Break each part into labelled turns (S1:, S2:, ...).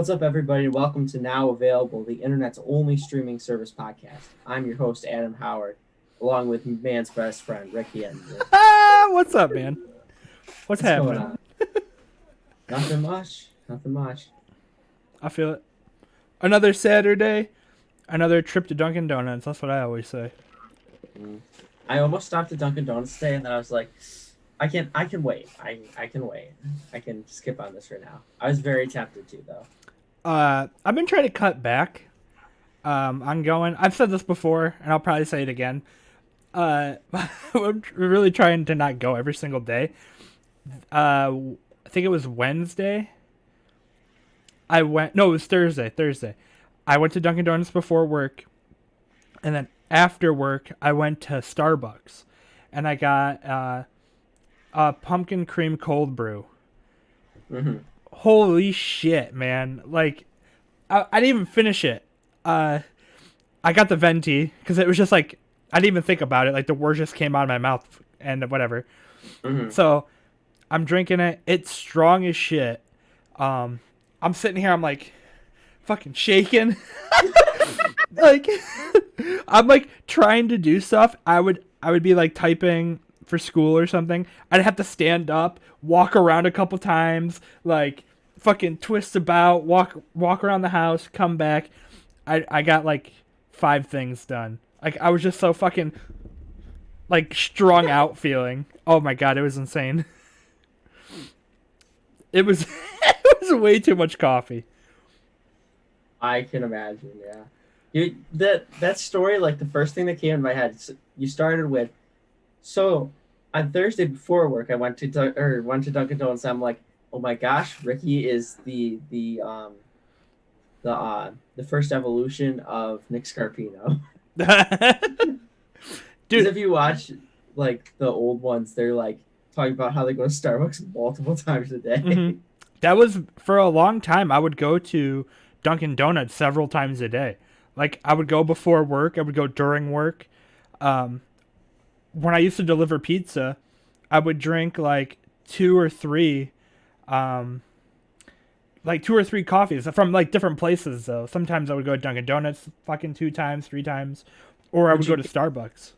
S1: What's up, everybody? Welcome to Now Available, the internet's only streaming service podcast. I'm your host, Adam Howard, along with man's best friend, Ricky Enzer.
S2: What's up, man? What's
S1: Going
S2: happening?
S1: on? Nothing much. Nothing much.
S2: I feel it. Another Saturday, another trip to Dunkin' Donuts. That's what I always say.
S1: I almost stopped at Dunkin' Donuts today, and then I was like, I can wait. I can wait. I can skip on this right now. I was very tempted to, though.
S2: I've been trying to cut back. I'm going. I've said this before, and I'll probably say it again. I'm really trying to not go every single day. I think it was Wednesday. No, it was Thursday. Thursday. I went to Dunkin' Donuts before work, and then after work, I went to Starbucks, and I got a pumpkin cream cold brew.
S1: Mm-hmm.
S2: Holy shit, man! Like, I didn't even finish it. I got the venti because it was just like I didn't even think about it. Like the words just came out of my mouth and whatever.
S1: Mm-hmm.
S2: So I'm drinking it. It's strong as shit. I'm sitting here. I'm like fucking shaking. Like I'm like trying to do stuff. I would be like typing for school or something. I'd have to stand up, walk around a couple times, like fucking twist about, walk around the house, come back. I got like 5 things done. Like I was just so fucking like strung out feeling. Oh my god, it was insane. It was it was way too much coffee.
S1: I can imagine, yeah. That story, like the first thing that came in my head, you started with, so on Thursday before work, I went to Dunkin' Donuts. I'm like, oh my gosh, Ricky is the first evolution of Nick Scarpino. Because
S2: Dude,
S1: if you watch like the old ones, they're like talking about how they go to Starbucks multiple times a day.
S2: mhm. That was for a long time. I would go to Dunkin' Donuts several times a day. Like I would go before work. I would go during work. When I used to deliver pizza, I would drink like two or three, um, like 2 or 3 coffees from like different places. Though sometimes I would go to Dunkin' Donuts, fucking 2 times, 3 times, or I
S1: Would
S2: would go
S1: you
S2: to Starbucks.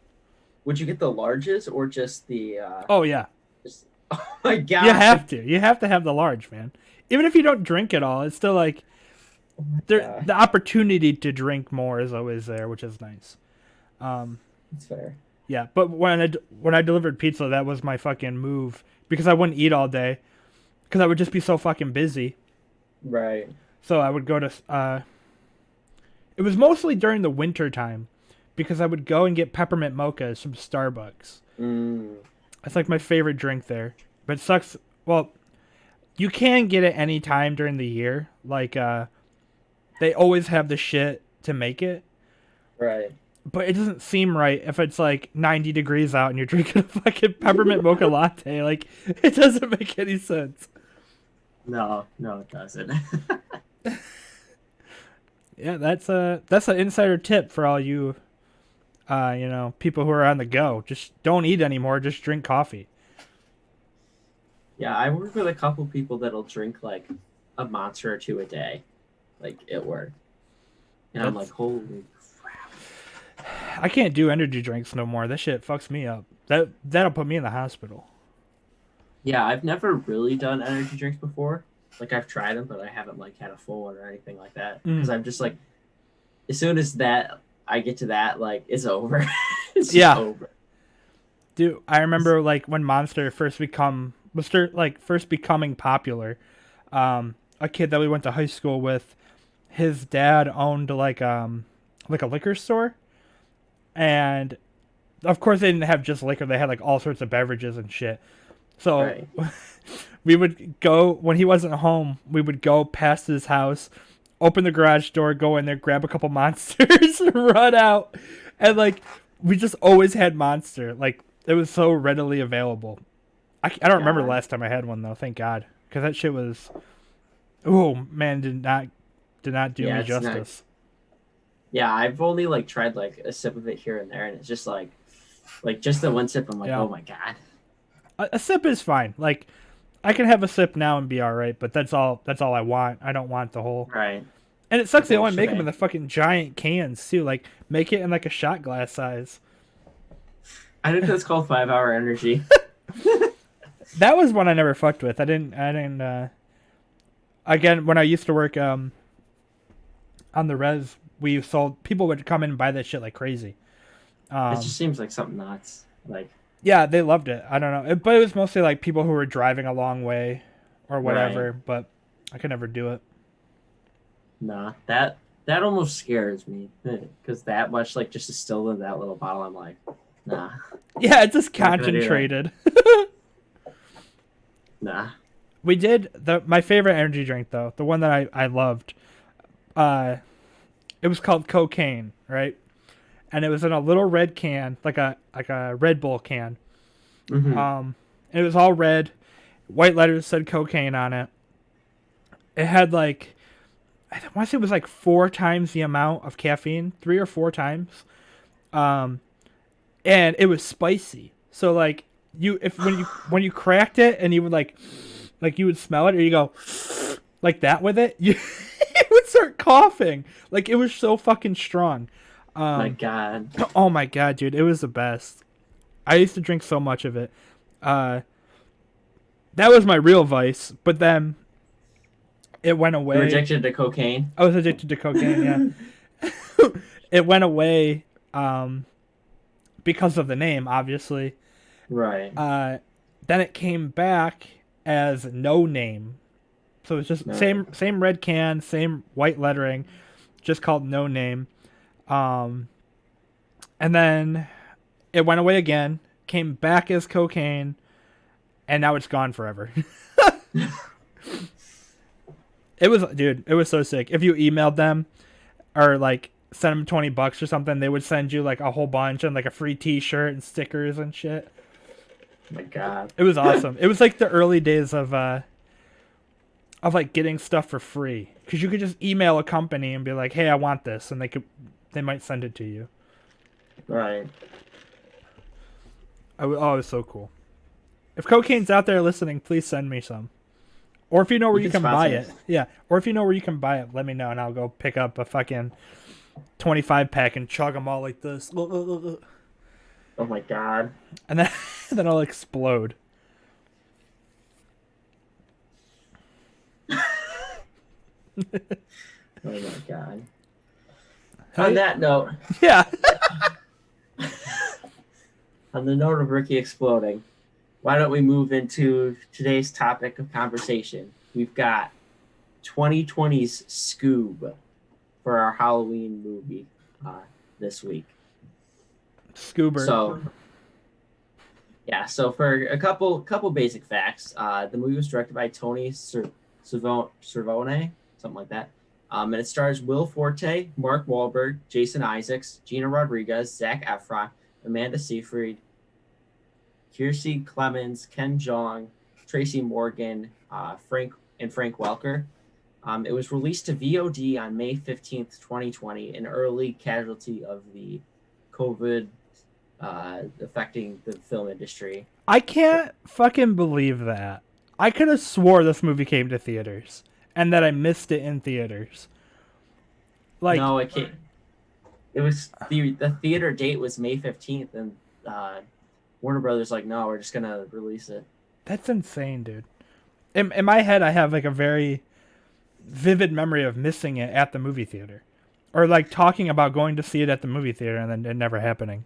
S1: would you get the larges or just the
S2: Oh yeah,
S1: just, oh my
S2: you
S1: god.
S2: have to. You have to have the large, man. Even if you don't drink it all, it's still like
S1: Yeah,
S2: the opportunity to drink more is always there, which is nice. Um,
S1: it's fair.
S2: yeah, but when I delivered pizza, that was my fucking move because I wouldn't eat all day because I would just be so fucking busy.
S1: Right.
S2: So I would go to. It was mostly during the winter time because I would go and get peppermint mochas from Starbucks.
S1: Mm,
S2: It's like my favorite drink there, but it sucks. Well, you can get it any time during the year. Like they always have the shit to make it.
S1: right.
S2: But it doesn't seem right if it's like 90 degrees out and you're drinking a fucking peppermint mocha latte. Like, it doesn't make any sense.
S1: No, it doesn't.
S2: Yeah, that's an insider tip for all you, people who are on the go. Just don't eat anymore. Just drink coffee.
S1: Yeah, I work with a couple people that'll drink like a monster or two a day, like at work, and I'm like,
S2: That's
S1: holy.
S2: I can't do energy drinks no more. That shit fucks me up. That'll put me in the hospital.
S1: Yeah, I've never really done energy drinks before. Like I've tried them, but I haven't like had a full one or anything like that. Because
S2: Mm.
S1: I'm just like, as soon as that I get to that, like it's over. It's just
S2: Yeah,
S1: over.
S2: dude. I remember like when Monster first becoming popular. A kid that we went to high school with, his dad owned like a liquor store, and of course they didn't have just liquor. They had like all sorts of beverages and shit. So
S1: Right.
S2: we would go when he wasn't home. We would go past his house, open the garage door, go in there, grab a couple monsters, run out, and like we just always had Monster. Like it was so readily available. I don't remember the
S1: God.
S2: last time I had one though. Thank God, because that shit was. Oh man, did not do
S1: Yeah,
S2: me
S1: it's not.
S2: justice.
S1: Yeah, I've only like tried like a sip of it here and there, and it's just like just the one sip. I'm like,
S2: Yeah,
S1: oh my god.
S2: a sip is fine. Like I can have a sip now and be all right, but that's all. That's all I want. I don't want the whole.
S1: Right.
S2: And it sucks
S1: The
S2: they
S1: whole
S2: only make them in
S1: shebang.
S2: the fucking giant cans too. Like make it in like a shot glass size.
S1: I think that's called 5 Hour Energy.
S2: That was one I never fucked with. I didn't. I didn't. Again, when I used to work on the res, we sold. People would come in and buy that shit like crazy.
S1: It
S2: Um,
S1: just seems like something nuts. Like,
S2: yeah, they loved it. I don't know, but it was mostly like people who were driving a long way or
S1: right.
S2: whatever. But I could never do it.
S1: Nah, that almost scares me because that much like just distilled in that little bottle. I'm like, nah,
S2: Yeah, it's just
S1: not gonna do that.
S2: concentrated.
S1: Nah.
S2: We did my favorite energy drink though, the one that I loved. Uh, it was called cocaine, right? And it was in a little red can, like a Red Bull can.
S1: Hmm.
S2: And it was all red. White letters said cocaine on it. It had like I want to say it was like 4 times the amount of caffeine, 3 or 4 times. Um, and it was spicy. So like you if when you cracked it and you would like you would smell it or you go like that with it, you it would start coughing. Like it was so fucking strong.
S1: My
S2: Um,
S1: God.
S2: oh my god, dude, it was the best. I used to drink so much of it. Uh, that was my real vice, but then it went
S1: You're
S2: away.
S1: addicted to cocaine.
S2: I was addicted to cocaine. Yeah, it went away because of the name, obviously.
S1: Right.
S2: Uh, then it came back as no name, so it's just
S1: No.
S2: same red can, same white lettering, just called no name. Um, and then it went away again, came back as cocaine, and now it's gone forever. It was, dude, it was so sick. If you emailed them or like sent them $20 or something, they would send you like a whole bunch and like a free T-shirt and stickers and shit.
S1: My God.
S2: It was awesome. It was like the early days of like getting stuff for free because you could just email a company and be like, "Hey, I want this," and they might send it to you.
S1: Right.
S2: Oh, it was so cool. If cocaine's out there listening, please send me some. Or if you know where
S1: You
S2: you
S1: can
S2: can buy
S1: sponsor
S2: it,
S1: us.
S2: yeah. Or if you know where you can buy it, let me know and I'll go pick up a fucking 25 pack and chug them all like this,
S1: Oh my God.
S2: and then then I'll explode.
S1: Oh my God. On
S2: Hey,
S1: that note,
S2: yeah.
S1: on the note of Ricky exploding, why don't we move into today's topic of conversation? We've got 2020's Scoob for our Halloween movie this week.
S2: Scoober.
S1: So yeah, so for a couple basic facts, the movie was directed by Tony Cervone, something like that. And it stars Will Forte, Mark Wahlberg, Jason Isaacs, Gina Rodriguez, Zach Efron, Amanda Seyfried, Kiersey Clemens, Ken Jeong, Tracy Morgan, Frank Welker. It was released to VOD on May 15th, 2020, an early casualty of the COVID affecting the film industry.
S2: I can't fucking believe that. I could have swore this movie came to theaters and that I missed it in theaters. Like,
S1: No, it can't. It was the theater date was May 15th, and Warner Brothers like, no, we're just gonna release it.
S2: that's insane, dude. In my head, I have like a very vivid memory of missing it at the movie theater, or like talking about going to see it at the movie theater and then it never happening.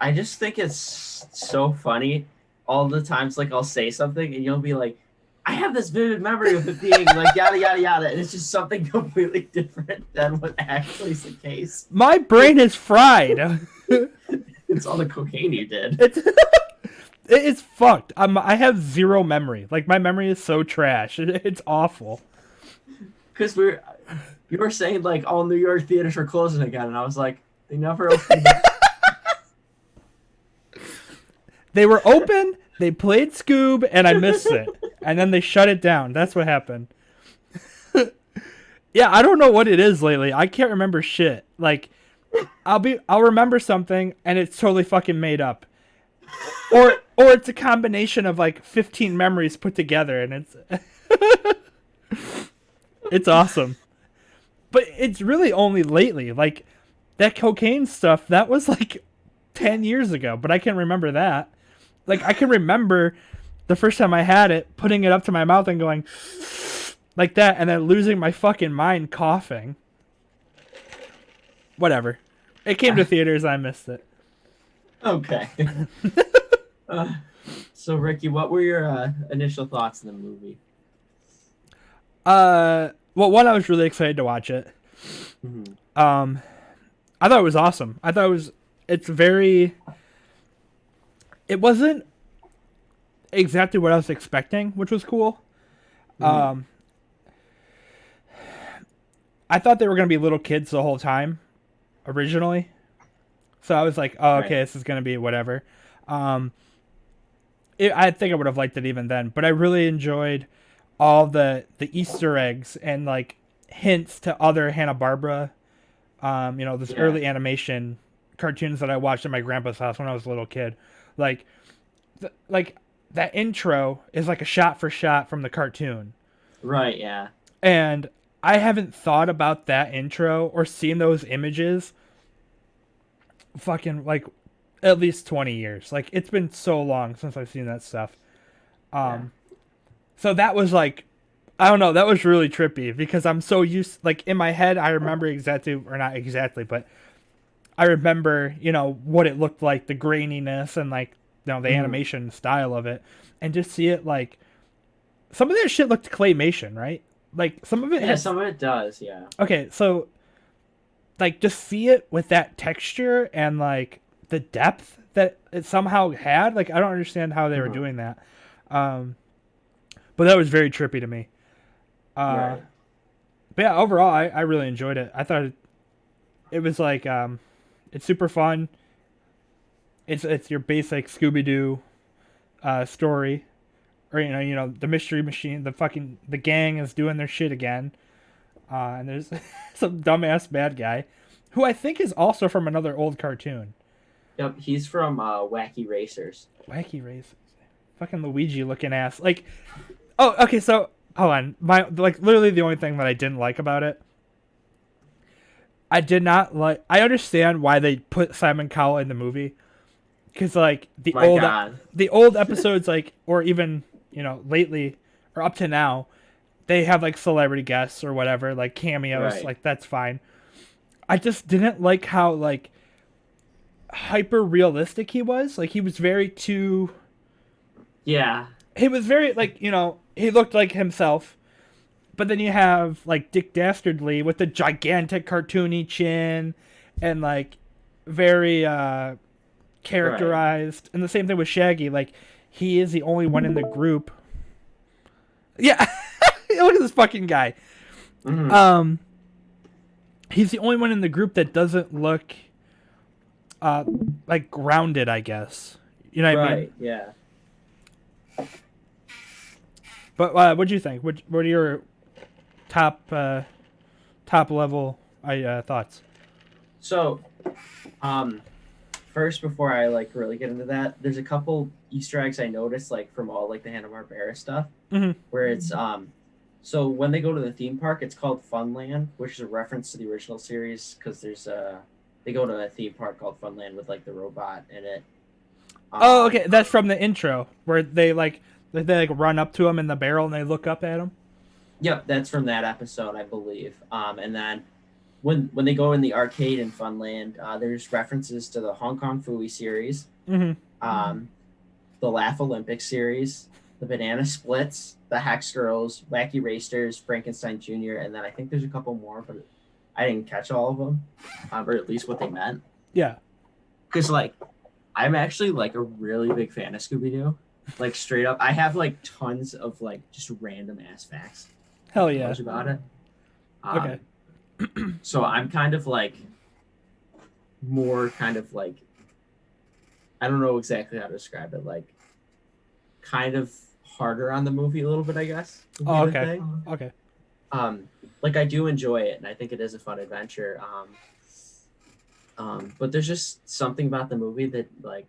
S1: I just think it's so funny. All the times, like I'll say something, and you'll be like, I have this vivid memory of it being like yada yada yada, and it's just something completely different than what actually is the case.
S2: My brain is fried.
S1: It's all the cocaine you did.
S2: It's fucked. I have zero memory. Like my memory is so trash. It's awful.
S1: Because you were saying like all New York theaters are closing again, and I was like, they never opened.
S2: They were open. They played Scoob, and I missed it. And then they shut it down. That's what happened. Yeah, I don't know what it is lately. I can't remember shit. Like, I'll remember something, and it's totally fucking made up. or it's a combination of like 15 memories put together, and it's awesome. But it's really only lately, like that cocaine stuff. That was like 10 years ago, but I can remember that. Like I can remember the first time I had it, putting it up to my mouth and going like that, and then losing my fucking mind, coughing. Whatever. It came to theaters. I missed it.
S1: Okay. Uh, so Ricky, what were your initial thoughts in the movie?
S2: Well, one, I was really excited to watch it.
S1: Hmm.
S2: Um, I thought it was awesome. I thought it was. It's very. It wasn't exactly what I was expecting, which was cool.
S1: Hmm.
S2: Um, I thought they were gonna be little kids the whole time, originally. So I was like, oh,
S1: Right.
S2: okay, this is gonna be whatever. Um, I think I would have liked it even then, but I really enjoyed all the Easter eggs and like hints to other Hanna Barbera, this
S1: Yeah.
S2: early animation cartoons that I watched at my grandpa's house when I was a little kid. Like, like that intro is like a shot for shot from the cartoon,
S1: Right. Yeah.
S2: and I haven't thought about that intro or seen those images fucking like at least 20 years. Like it's been so long since I've seen that stuff.
S1: Yeah.
S2: Um so that was like I don't know, that was really trippy because I'm so used like in my head I remember exactly or not exactly, but I remember, what it looked like, the graininess and like the
S1: Hmm.
S2: animation style of it and just see it like some of that shit looked claymation, right? Like some of it
S1: Yeah.
S2: had
S1: Some of it does. Yeah.
S2: okay, so like just see it with that texture and like the depth that it somehow had. Like I don't understand how they were
S1: Hmm.
S2: doing that. Um, but that was very trippy to me. Uh,
S1: Right.
S2: but yeah, overall, I really enjoyed it. I thought it was like it's super fun. It's your basic Scooby Doo story, or the mystery machine, the gang is doing their shit again, and there's some dumbass bad guy, who I think is also from another old cartoon.
S1: Yep. He's from Wacky Racers.
S2: Wacky races. Fucking Luigi looking ass. Like, oh, okay, so hold on. My like literally the only thing that I didn't like about it. I did not like. I understand why they put Simon Cowell in the movie because like
S1: My God.
S2: the old episodes, like or even lately or up to now, they have like celebrity guests or whatever, like cameos.
S1: Right.
S2: Like that's fine. I just didn't like how like hyper realistic he was. Like he was very too
S1: Yeah.
S2: he was very like he looked like himself, but then you have like Dick Dastardly with the gigantic cartoony chin and like very
S1: Right.
S2: characterized, and the same thing with Shaggy. Like he is the only one in the group. Yeah. Look at this fucking guy.
S1: Hmm.
S2: um he's the only one in the group that doesn't look uh like grounded, I guess. You know what I mean?
S1: Right. Yeah.
S2: But what do you think? What are your top level thoughts?
S1: So, um, first before I like really get into that, there's a couple Easter eggs I noticed like from all like the Hanna Barbera stuff
S2: Mm-hmm.
S1: where it's so when they go to the theme park, it's called Funland, which is a reference to the original series because there's they go to a theme park called Funland with like the robot in it.
S2: Oh, okay,
S1: Um,
S2: that's from the intro where they like run up to him in the barrel and they look up at him.
S1: yep, that's from that episode, I believe. And then when they go in the arcade in Funland, there's references to the Hong Kong Phooey series,
S2: Mm-hmm.
S1: um, the Laugh Olympics series, the Banana Splits, the Hex Girls, Wacky Racers, Frankenstein Jr., and then I think there's a couple more, but I didn't catch all of them, or at least what they meant.
S2: Yeah.
S1: Because like I'm actually like a really big fan of Scooby Doo. Like straight up, I have like tons of like just random ass facts,
S2: Hell
S1: like
S2: yeah.
S1: knowledge about it.
S2: Okay.
S1: Um, so I'm kind of like more kind of like I don't know exactly how to describe it. Like kind of harder on the movie a little bit, I guess would be
S2: Oh,
S1: the
S2: okay.
S1: thing.
S2: Okay.
S1: Like I do enjoy it, and I think it is a fun adventure. But there's just something about the movie that like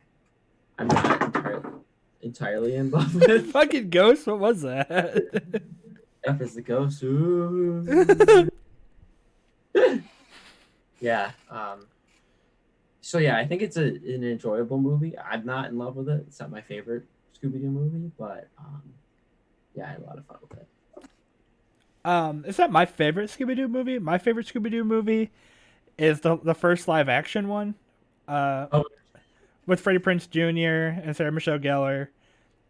S1: I'm not entirely in love with.
S2: Fucking ghost. What was that?
S1: F is the ghost. Ooh. Yeah. So yeah, I think it's an enjoyable movie. I'm not in love with it. It's not my favorite Scooby Doo movie, but yeah, I had a lot of fun with it.
S2: It's not my favorite Scooby Doo movie. My favorite Scooby Doo movie is the first live action one, uh,
S1: Oh,
S2: with Freddie Prinze Jr. and Sarah Michelle Gellar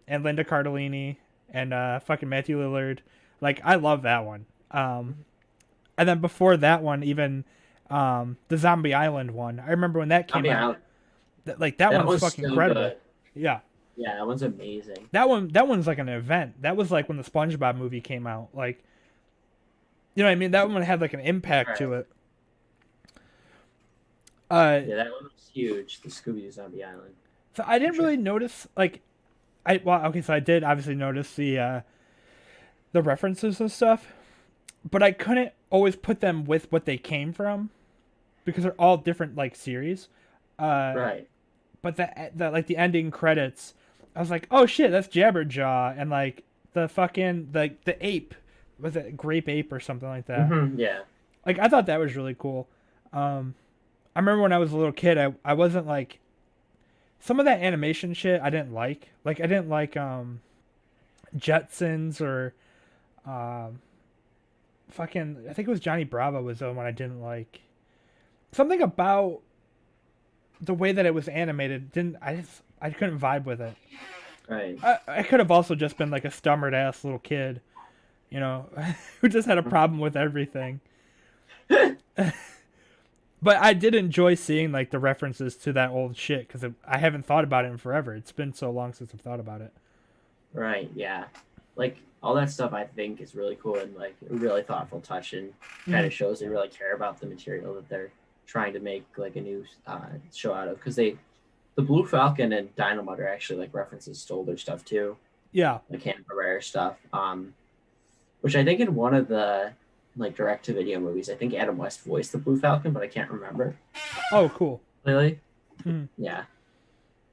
S2: and Linda Cardellini and fucking Matthew Lillard. Like I love that one. And then before that one, even the Zombie Island one. I remember when that came
S1: Zombie
S2: out.
S1: Island.
S2: Like that
S1: That
S2: one's
S1: was
S2: fucking
S1: so
S2: incredible.
S1: good.
S2: Yeah.
S1: Yeah, that one's amazing.
S2: That one's like an event. That was like when the SpongeBob movie came out. Like, you know what I mean? That one had like an impact
S1: Right.
S2: to it. Uh,
S1: Yeah, that one was huge. The Scooby Doo Zombie Island,
S2: so I
S1: for
S2: didn't
S1: sure.
S2: really notice like okay, so I did obviously notice the references and stuff, but I couldn't always put them with what they came from because they're all different like series. Uh,
S1: Right.
S2: but the like the ending credits, I was like, oh shit, that's Jabberjaw and like the fucking the ape, was it Grape Ape or something like that?
S1: Yeah.
S2: Like I thought that was really cool. Um, I remember when I was a little kid, I wasn't like some of that animation shit I didn't like. Like I didn't like Jetsons or um fucking I think it was Johnny Bravo was the one I didn't like. Something about the way that it was animated didn't I couldn't vibe with it.
S1: Right.
S2: I could have also just been like a stummered ass little kid, you know, who just had a problem with everything. But I did enjoy seeing like the references to that old shit because I haven't thought about it in forever. It's been so long since I've thought about it.
S1: Right. Yeah. Like all that stuff, I think is really cool and like a really thoughtful touch, and kind
S2: Mhm.
S1: of shows they really care about the material that they're trying to make like a new show out of. Because the Blue Falcon and Dynamite are actually like references to older stuff too,
S2: Yeah.
S1: like Hanna-Barbera stuff. Which I think in one of the like direct-to-video movies, I think Adam West voiced the Blue Falcon, but I can't remember
S2: Oh, cool.
S1: clearly.
S2: Mhm.
S1: Yeah.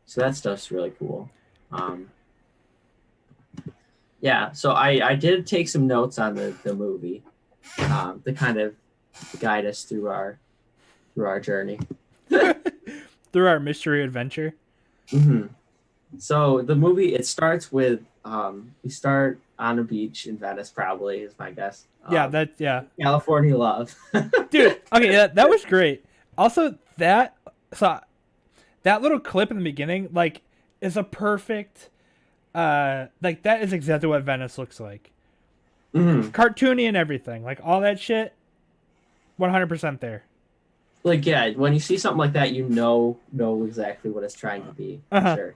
S1: So that stuff's really cool. Um, yeah, so I did take some notes on the movie to kind of guide us through our journey.
S2: Through our mystery adventure.
S1: hmm So the movie, it starts with we start on a beach in Venice, probably is my guess.
S2: Yeah, that yeah.
S1: California Love.
S2: Dude, okay, yeah, that was great. Also, so that little clip in the beginning, like, is a perfect, like that is exactly what Venice looks like.
S1: hmm
S2: Cartoony and everything, like all that shit, 100% there.
S1: Like yeah, when you see something like that, you know exactly what it's trying to be
S2: Uh
S1: for
S2: huh.
S1: sure.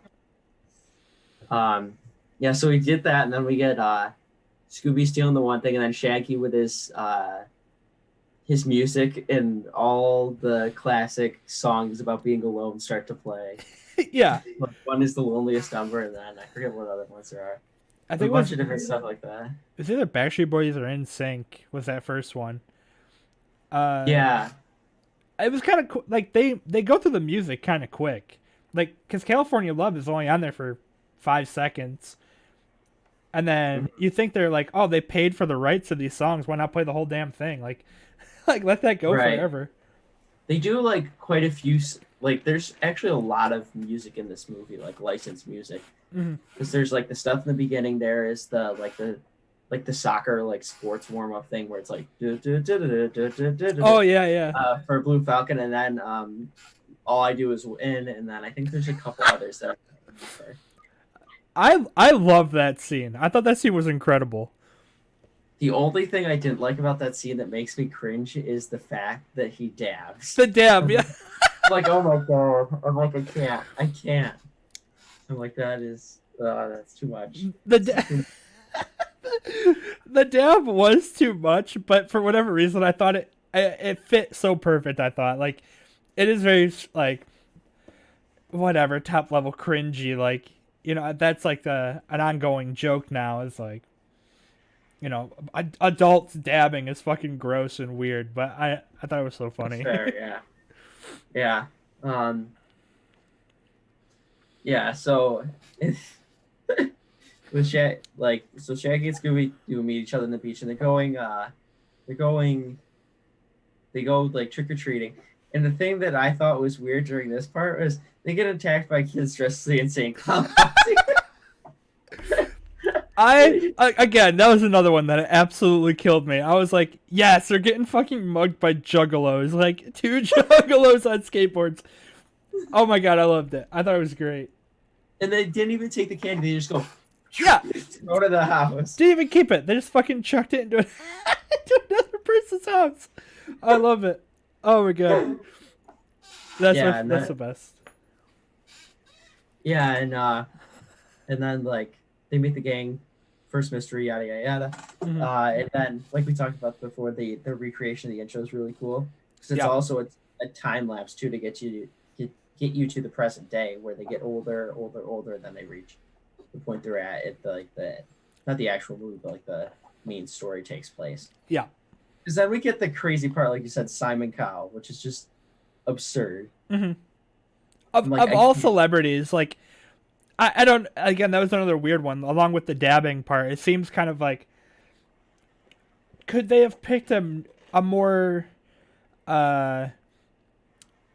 S1: Yeah, so we did that, and then we get Scooby stealing the one thing, and then Shaggy with his music, and all the classic songs about being alone start to play.
S2: Yeah,
S1: Like, one is the loneliest number, and then I forget what other ones there are.
S2: I
S1: A
S2: think
S1: bunch of different stuff like that.
S2: it was either Backstreet Boys or In Sync was that first one. Uh,
S1: Yeah.
S2: it was kind of like they go through the music kind of quick, like because California Love is only on there for 5 seconds. And then
S1: Mhm.
S2: you think they're like, oh, they paid for the rights of these songs. Why not play the whole damn thing? Like, like let that go
S1: Right.
S2: forever.
S1: They do like quite a few. Like, there's actually a lot of music in this movie, like licensed music,
S2: Hmm.
S1: because there's like the stuff in the beginning. There is the soccer like sports warm up thing where it's like
S2: Oh yeah, yeah.
S1: for Blue Falcon, and then all I do is win, and then I think there's a couple others that.
S2: I love that scene. I thought that scene was incredible.
S1: The only thing I didn't like about that scene that makes me cringe is the fact that he dabs.
S2: The dab, yeah.
S1: I'm like, oh my god! I'm like, I can't. I'm like, that's too much.
S2: The the dab was too much, but for whatever reason, I thought it fit so perfect. I thought like it is very like whatever top level cringy. Like you know that's like an ongoing joke now. Is like you know, adults dabbing is fucking gross and weird, but I thought it was so
S1: That's
S2: funny.
S1: fair, yeah, yeah. Um, yeah, so with Shaggy and Scooby do meet each other on the beach, and they're going they go like trick or treating. And the thing that I thought was weird during this part was they get attacked by kids dressed as the insane clown posse.
S2: Again, that was another one that absolutely killed me. I was like, yes, they're getting fucking mugged by juggalos, like two juggalos on skateboards. Oh my god, I loved it. I thought it was great.
S1: And they didn't even take the candy; they just go
S2: Yeah,
S1: go to the house.
S2: didn't even keep it. They just fucking chucked it into, into another person's house. I love it. Oh my god, that's the best.
S1: yeah, and then like they meet the gang, first mystery, yada yada yada.
S2: Hmm.
S1: And then like we talked about before, the recreation of the intro is really cool because it's
S2: Yeah.
S1: also a time lapse too to get you to the present day where they get older, and then they reach the point they're at the not the actual movie, but like the main story takes place.
S2: Yeah.
S1: Because then we get the crazy part, like you said, Simon Cowell, which is just absurd.
S2: Hmm.
S1: I'm like,
S2: Of
S1: I
S2: all
S1: can't.
S2: celebrities, like I don't. Again, that was another weird one. Along with the dabbing part, it seems kind of like could they have picked a more uh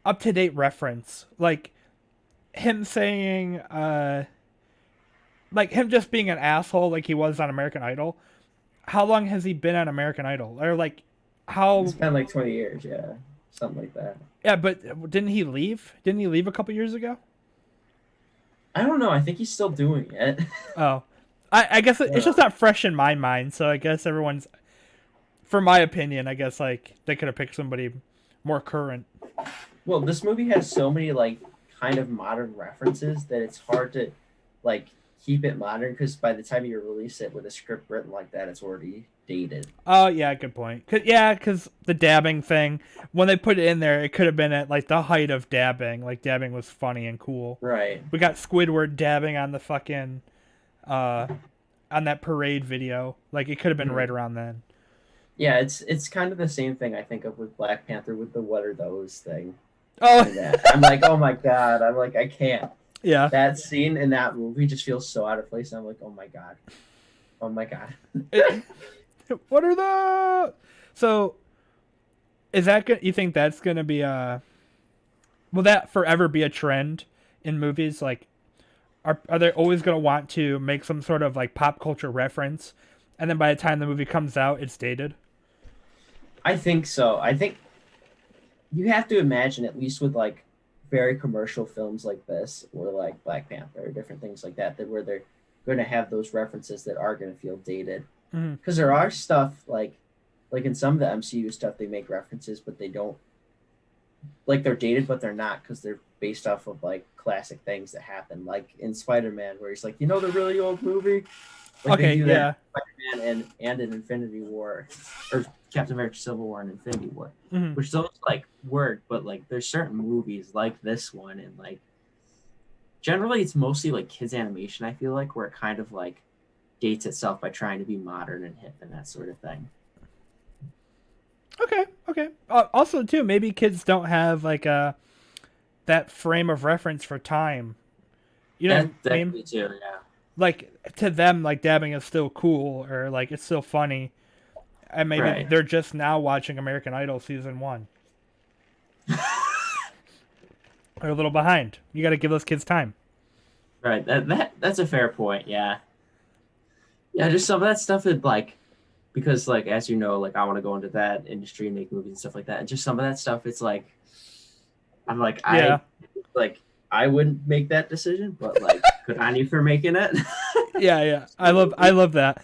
S2: up to date reference, like him saying like him just being an asshole, like he was on American Idol. How long has he been on American Idol, or like
S1: It's
S2: how?
S1: been like 20 years, yeah, something like that.
S2: Yeah, but didn't he leave? Didn't he leave a couple years ago?
S1: I don't know. I think he's still doing it.
S2: Oh, I guess it's just not fresh in my mind. So I guess everyone's, for my opinion, I guess like they could have picked somebody more current.
S1: Well, this movie has so many like kind of modern references that it's hard to like keep it modern because by the time you release it with a script written like that, it's already dated.
S2: Oh yeah, good point. Cause the dabbing thing, when they put it in there, it could have been at like the height of dabbing. Like dabbing was funny and cool.
S1: Right.
S2: We got Squidward dabbing on the fucking uh on that parade video. Like it could have been
S1: Mhm.
S2: right around then.
S1: Yeah, it's kind of the same thing I think of with Black Panther with the what are those thing
S2: Oh
S1: and that. I'm like, oh my god. I'm like, I can't.
S2: yeah.
S1: That scene in that movie just feels so out of place. I'm like, oh my god. Oh my god.
S2: It, what are the so is that good? You think that's gonna be a will that forever be a trend in movies? Like, are they always gonna want to make some sort of like pop culture reference, and then by the time the movie comes out, it's dated?
S1: I think so. I think you have to imagine, at least with like very commercial films like this or like Black Panther or different things like that, that where they're going to have those references that are going to feel dated.
S2: Mm-hmm.
S1: Because there are stuff like in some of the MCU stuff they make references, but they don't like they're dated, but they're not because they're based off of like classic things that happen. Like in Spider-Man, where he's like, you know, the really old movie. Like they
S2: Okay,
S1: do that
S2: yeah.
S1: in Spider-Man and in Infinity War, or Captain America: Civil War and Infinity War,
S2: Mm-hmm.
S1: which those like work, but like there's certain movies like this one, and like generally it's mostly like kids animation. I feel like where it kind of like dates itself by trying to be modern and hip and that sort of thing.
S2: Okay, okay. Also, too, maybe kids don't have like that frame of reference for time. You know what
S1: That
S2: I mean?
S1: definitely too, yeah.
S2: Like to them, like dabbing is still cool or like it's still funny, and maybe
S1: Right.
S2: they're just now watching American Idol season 1. They're a little behind. You got to give those kids time.
S1: Right. That's a fair point. Yeah. Yeah. Just some of that stuff is like because like as you know, like I want to go into that industry and make movies and stuff like that. And just some of that stuff, it's like I'm like
S2: Yeah,
S1: like I wouldn't make that decision, but like could on you for making it.
S2: yeah, yeah. I love that.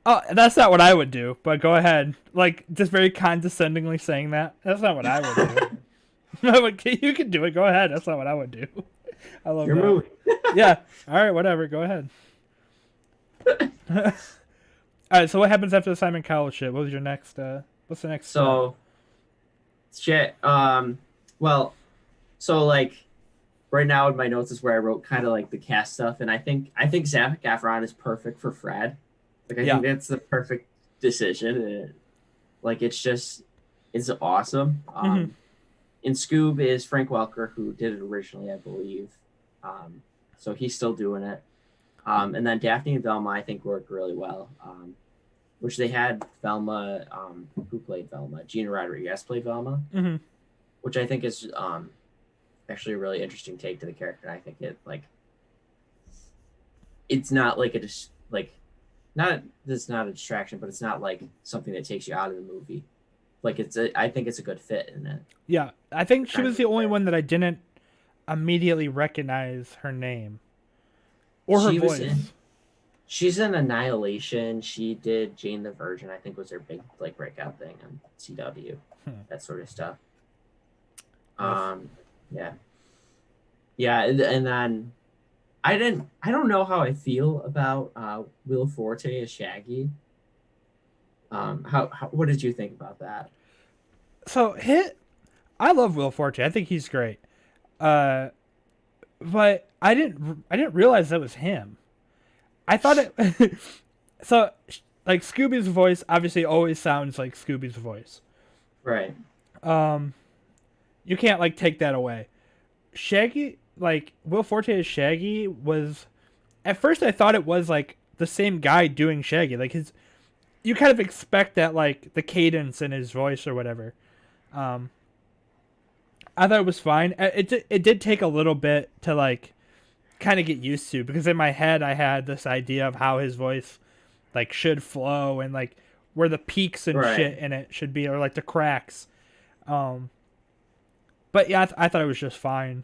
S2: Oh, that's not what I would do. But go ahead. Like just very condescendingly saying that. That's not what I would do. You can do it. Go ahead. That's not what I would do. I love
S1: Your
S2: that.
S1: movie.
S2: Yeah. All right. Whatever. Go ahead. All right. So what happens after the Simon Cowell shit? What was your next? What's the next step?
S1: So shit. Well, so like right now in my notes is where I wrote kind of like the cast stuff, and I think Zac Efron is perfect for Fred. Like I
S2: Yeah.
S1: think that's the perfect decision. Like it's awesome.
S2: Hmm.
S1: In Scoob is Frank Welker, who did it originally, I believe. Um, so he's still doing it. And then Daphne and Velma, I think, work really well. Which they had Velma, who played Velma? Gina Rodriguez played Velma,
S2: Mm-hmm.
S1: which I think is actually a really interesting take to the character. And I think it's not like like not it's not a distraction, but it's not like something that takes you out of the movie. Like I think it's a good fit in it.
S2: Yeah, I think she
S1: Kind
S2: was
S1: of
S2: the only
S1: fit.
S2: one that I didn't immediately recognize her name or her
S1: She was in.
S2: voice.
S1: She's in Annihilation. She did Jane the Virgin. I think was her big like breakout thing on CW,
S2: Hmm.
S1: that sort of stuff.
S2: Yes.
S1: Um, yeah, yeah, and then I don't know how I feel about Will Forte as Shaggy. What did you think about that?
S2: So I love Will Forte. I think he's great. Uh, but I didn't realize that was him. I thought it. So like Scooby's voice obviously always sounds like Scooby's voice.
S1: Right.
S2: Um, you can't like take that away. Shaggy, like Will Forte as Shaggy was at first I thought it was like the same guy doing Shaggy. Like his you kind of expect that like the cadence in his voice or whatever. Um, I thought it was fine. It did take a little bit to like kind of get used to because in my head I had this idea of how his voice like should flow and like where the peaks and
S1: Right.
S2: shit in it should be or like the cracks. Um, but yeah, I thought it was just fine.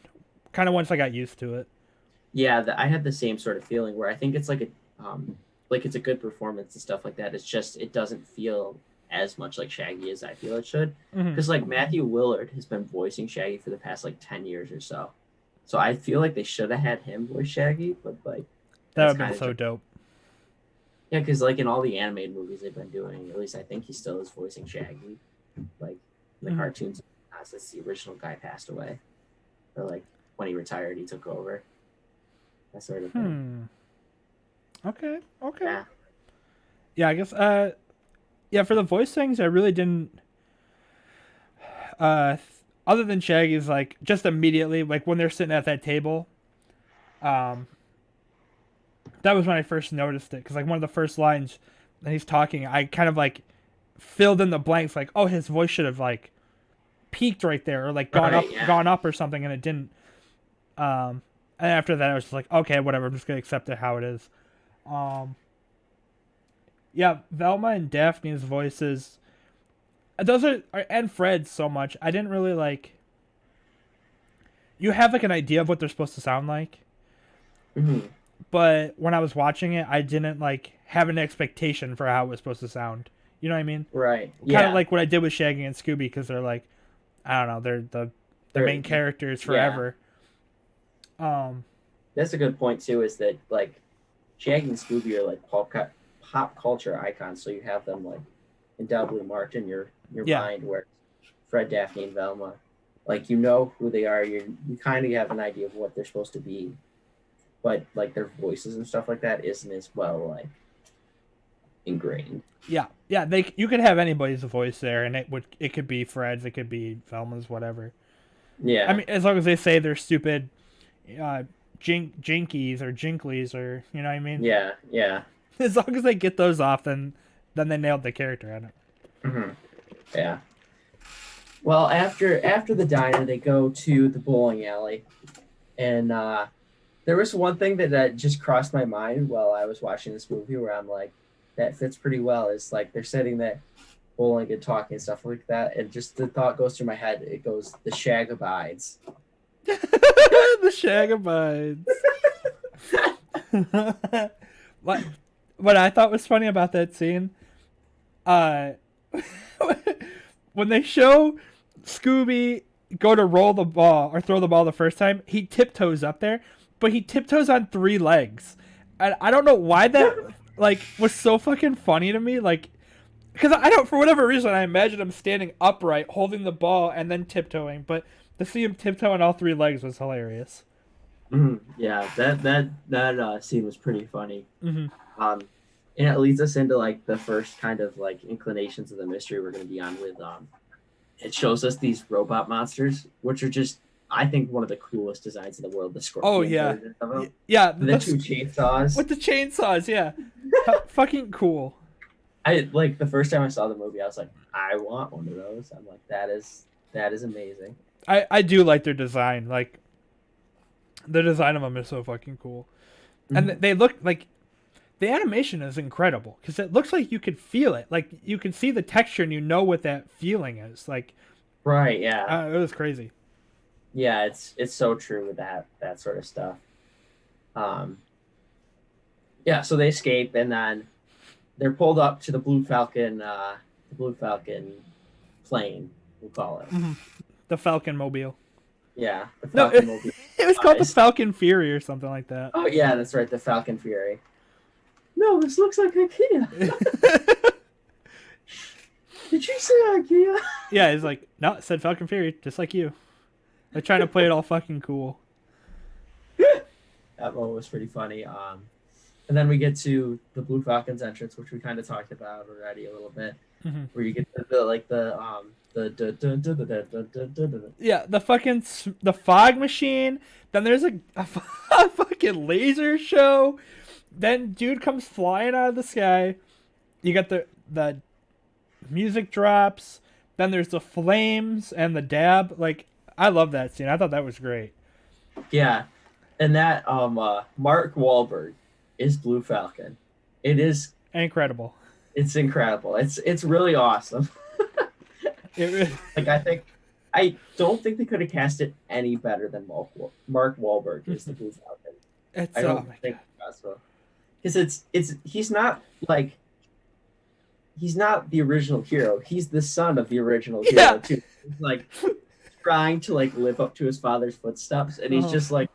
S2: Kind of once I got used to it.
S1: Yeah, I had the same sort of feeling where I think it's like it's a good performance and stuff like that. It's just it doesn't feel as much like Shaggy as I feel it should.
S2: Hmm.
S1: Because like Matthew Willard has been voicing Shaggy for the past like 10 years or so. So I feel like they should have had him voice Shaggy, but like
S2: That would
S1: that's
S2: have been
S1: kind of
S2: so
S1: just
S2: dope.
S1: yeah, because like in all the animated movies they've been doing, at least I think he still is voicing Shaggy. Like the
S2: Hmm.
S1: cartoons, since the original guy passed away, or like when he retired, he took over that sort of thing.
S2: Hmm. Okay. Okay.
S1: Yeah.
S2: Yeah, I guess. Yeah, for the voice things, I really didn't. Uh, Other than Shaggy's, like just immediately, like when they're sitting at that table, um, that was when I first noticed it because like one of the first lines that he's talking, I kind of like filled in the blanks, like oh, his voice should have like peaked right there or like
S1: Right. Yeah.
S2: gone up or something, and it didn't. And after that, I was just like, okay, whatever, I'm just gonna accept it how it is. Um, yeah, Velma and Daphne's voices, those are and Fred's so much. I didn't really like. You have like an idea of what they're supposed to sound like,
S1: Mhm.
S2: but when I was watching it, I didn't like have an expectation for how it was supposed to sound. You know what I mean?
S1: Right.
S2: Kind of
S1: Yeah.
S2: like what I did with Shaggy and Scooby because they're like, I don't know, they're the
S1: They're
S2: main characters
S1: yeah.
S2: forever. Um,
S1: That's a good point too. Is that like Shaggy and Scooby are like pop culture icons, so you have them like indelibly marked in your
S2: yeah,
S1: mind. Where Fred, Daphne, and Velma, like you know who they are. You kind of have an idea of what they're supposed to be, but like their voices and stuff like that isn't as well like ingrained.
S2: yeah. They you could have anybody's voice there, and it could be Fred's, it could be Velma's, whatever. I
S1: Yeah.
S2: mean, as long as they say they're stupid, uh, jinkies or jinklies or you know what I mean.
S1: Yeah. Yeah.
S2: As long as they get those off, then they nailed the character in it.
S1: Hmm. Yeah. Well, after the diner, they go to the bowling alley, and there was one thing that just crossed my mind while I was watching this movie, where I'm like, that fits pretty well. It's like they're sitting there bowling and talking and stuff like that, and just the thought goes through my head. It goes, "The shag abides."
S2: The Shagabites. what what I thought was funny about that scene, uh, when they show Scooby go to roll the ball or throw the ball the first time, he tiptoes up there, but he tiptoes on three legs, and I don't know why that like was so fucking funny to me, like. Because I don't, for whatever reason, I imagine him standing upright, holding the ball, and then tiptoeing. But to see him tiptoe on all three legs was hilarious.
S1: Yeah, that scene was pretty funny.
S2: Hmm.
S1: Um, and it leads us into like the first kind of like inclinations of the mystery we're going to be on with. It shows us these robot monsters, which are just I think one of the coolest designs in the world, the
S2: Oh
S1: scorpion
S2: yeah,
S1: version of him.
S2: yeah.
S1: The two chainsaws.
S2: With the chainsaws, yeah. Fucking cool.
S1: I like the first time I saw the movie, I was like, I want one of those. I'm like, that is amazing.
S2: I do like their design. Like the design of them is so fucking cool, and
S1: Mhm.
S2: they look like the animation is incredible because it looks like you could feel it. Like you can see the texture and you know what that feeling is. Like
S1: Right, yeah.
S2: it was crazy.
S1: Yeah, it's so true with that sort of stuff. Um yeah, so they escape and then they're pulled up to the Blue Falcon plane, we'll call it.
S2: Mm-hmm. The Falcon Mobile.
S1: Yeah, the
S2: No,
S1: Falcon Mobile.
S2: it was called the Falcon Fury or something like that.
S1: Oh yeah, that's right, the Falcon Fury. No, this looks like IKEA. Did you say IKEA?
S2: Yeah, it's like no, it said Falcon Fury, just like you. They're trying to play it all fucking cool.
S1: That one was pretty funny. And then we get to the Blue Falcon's entrance, which we kind of talked about already a little bit,
S2: Mm-hmm.
S1: where you get
S2: Yeah, the fog machine. Then there's a fucking laser show. Then dude comes flying out of the sky. You got the music drops. Then there's the flames and the dab. Like I love that scene. I thought that was great.
S1: yeah, and that Mark Wahlberg is Blue Falcon. It is
S2: Incredible.
S1: it's incredible. It's really awesome.
S2: It,
S1: Like I don't think they could have cast it any better than Mark Wahlberg is the Blue Falcon.
S2: it's
S1: I
S2: oh
S1: don't
S2: my
S1: think
S2: god.
S1: possible because it's he's not the original hero. He's the son of the original hero
S2: Yeah.
S1: too. He's like trying to like live up to his father's footsteps, and he's
S2: Oh.
S1: just like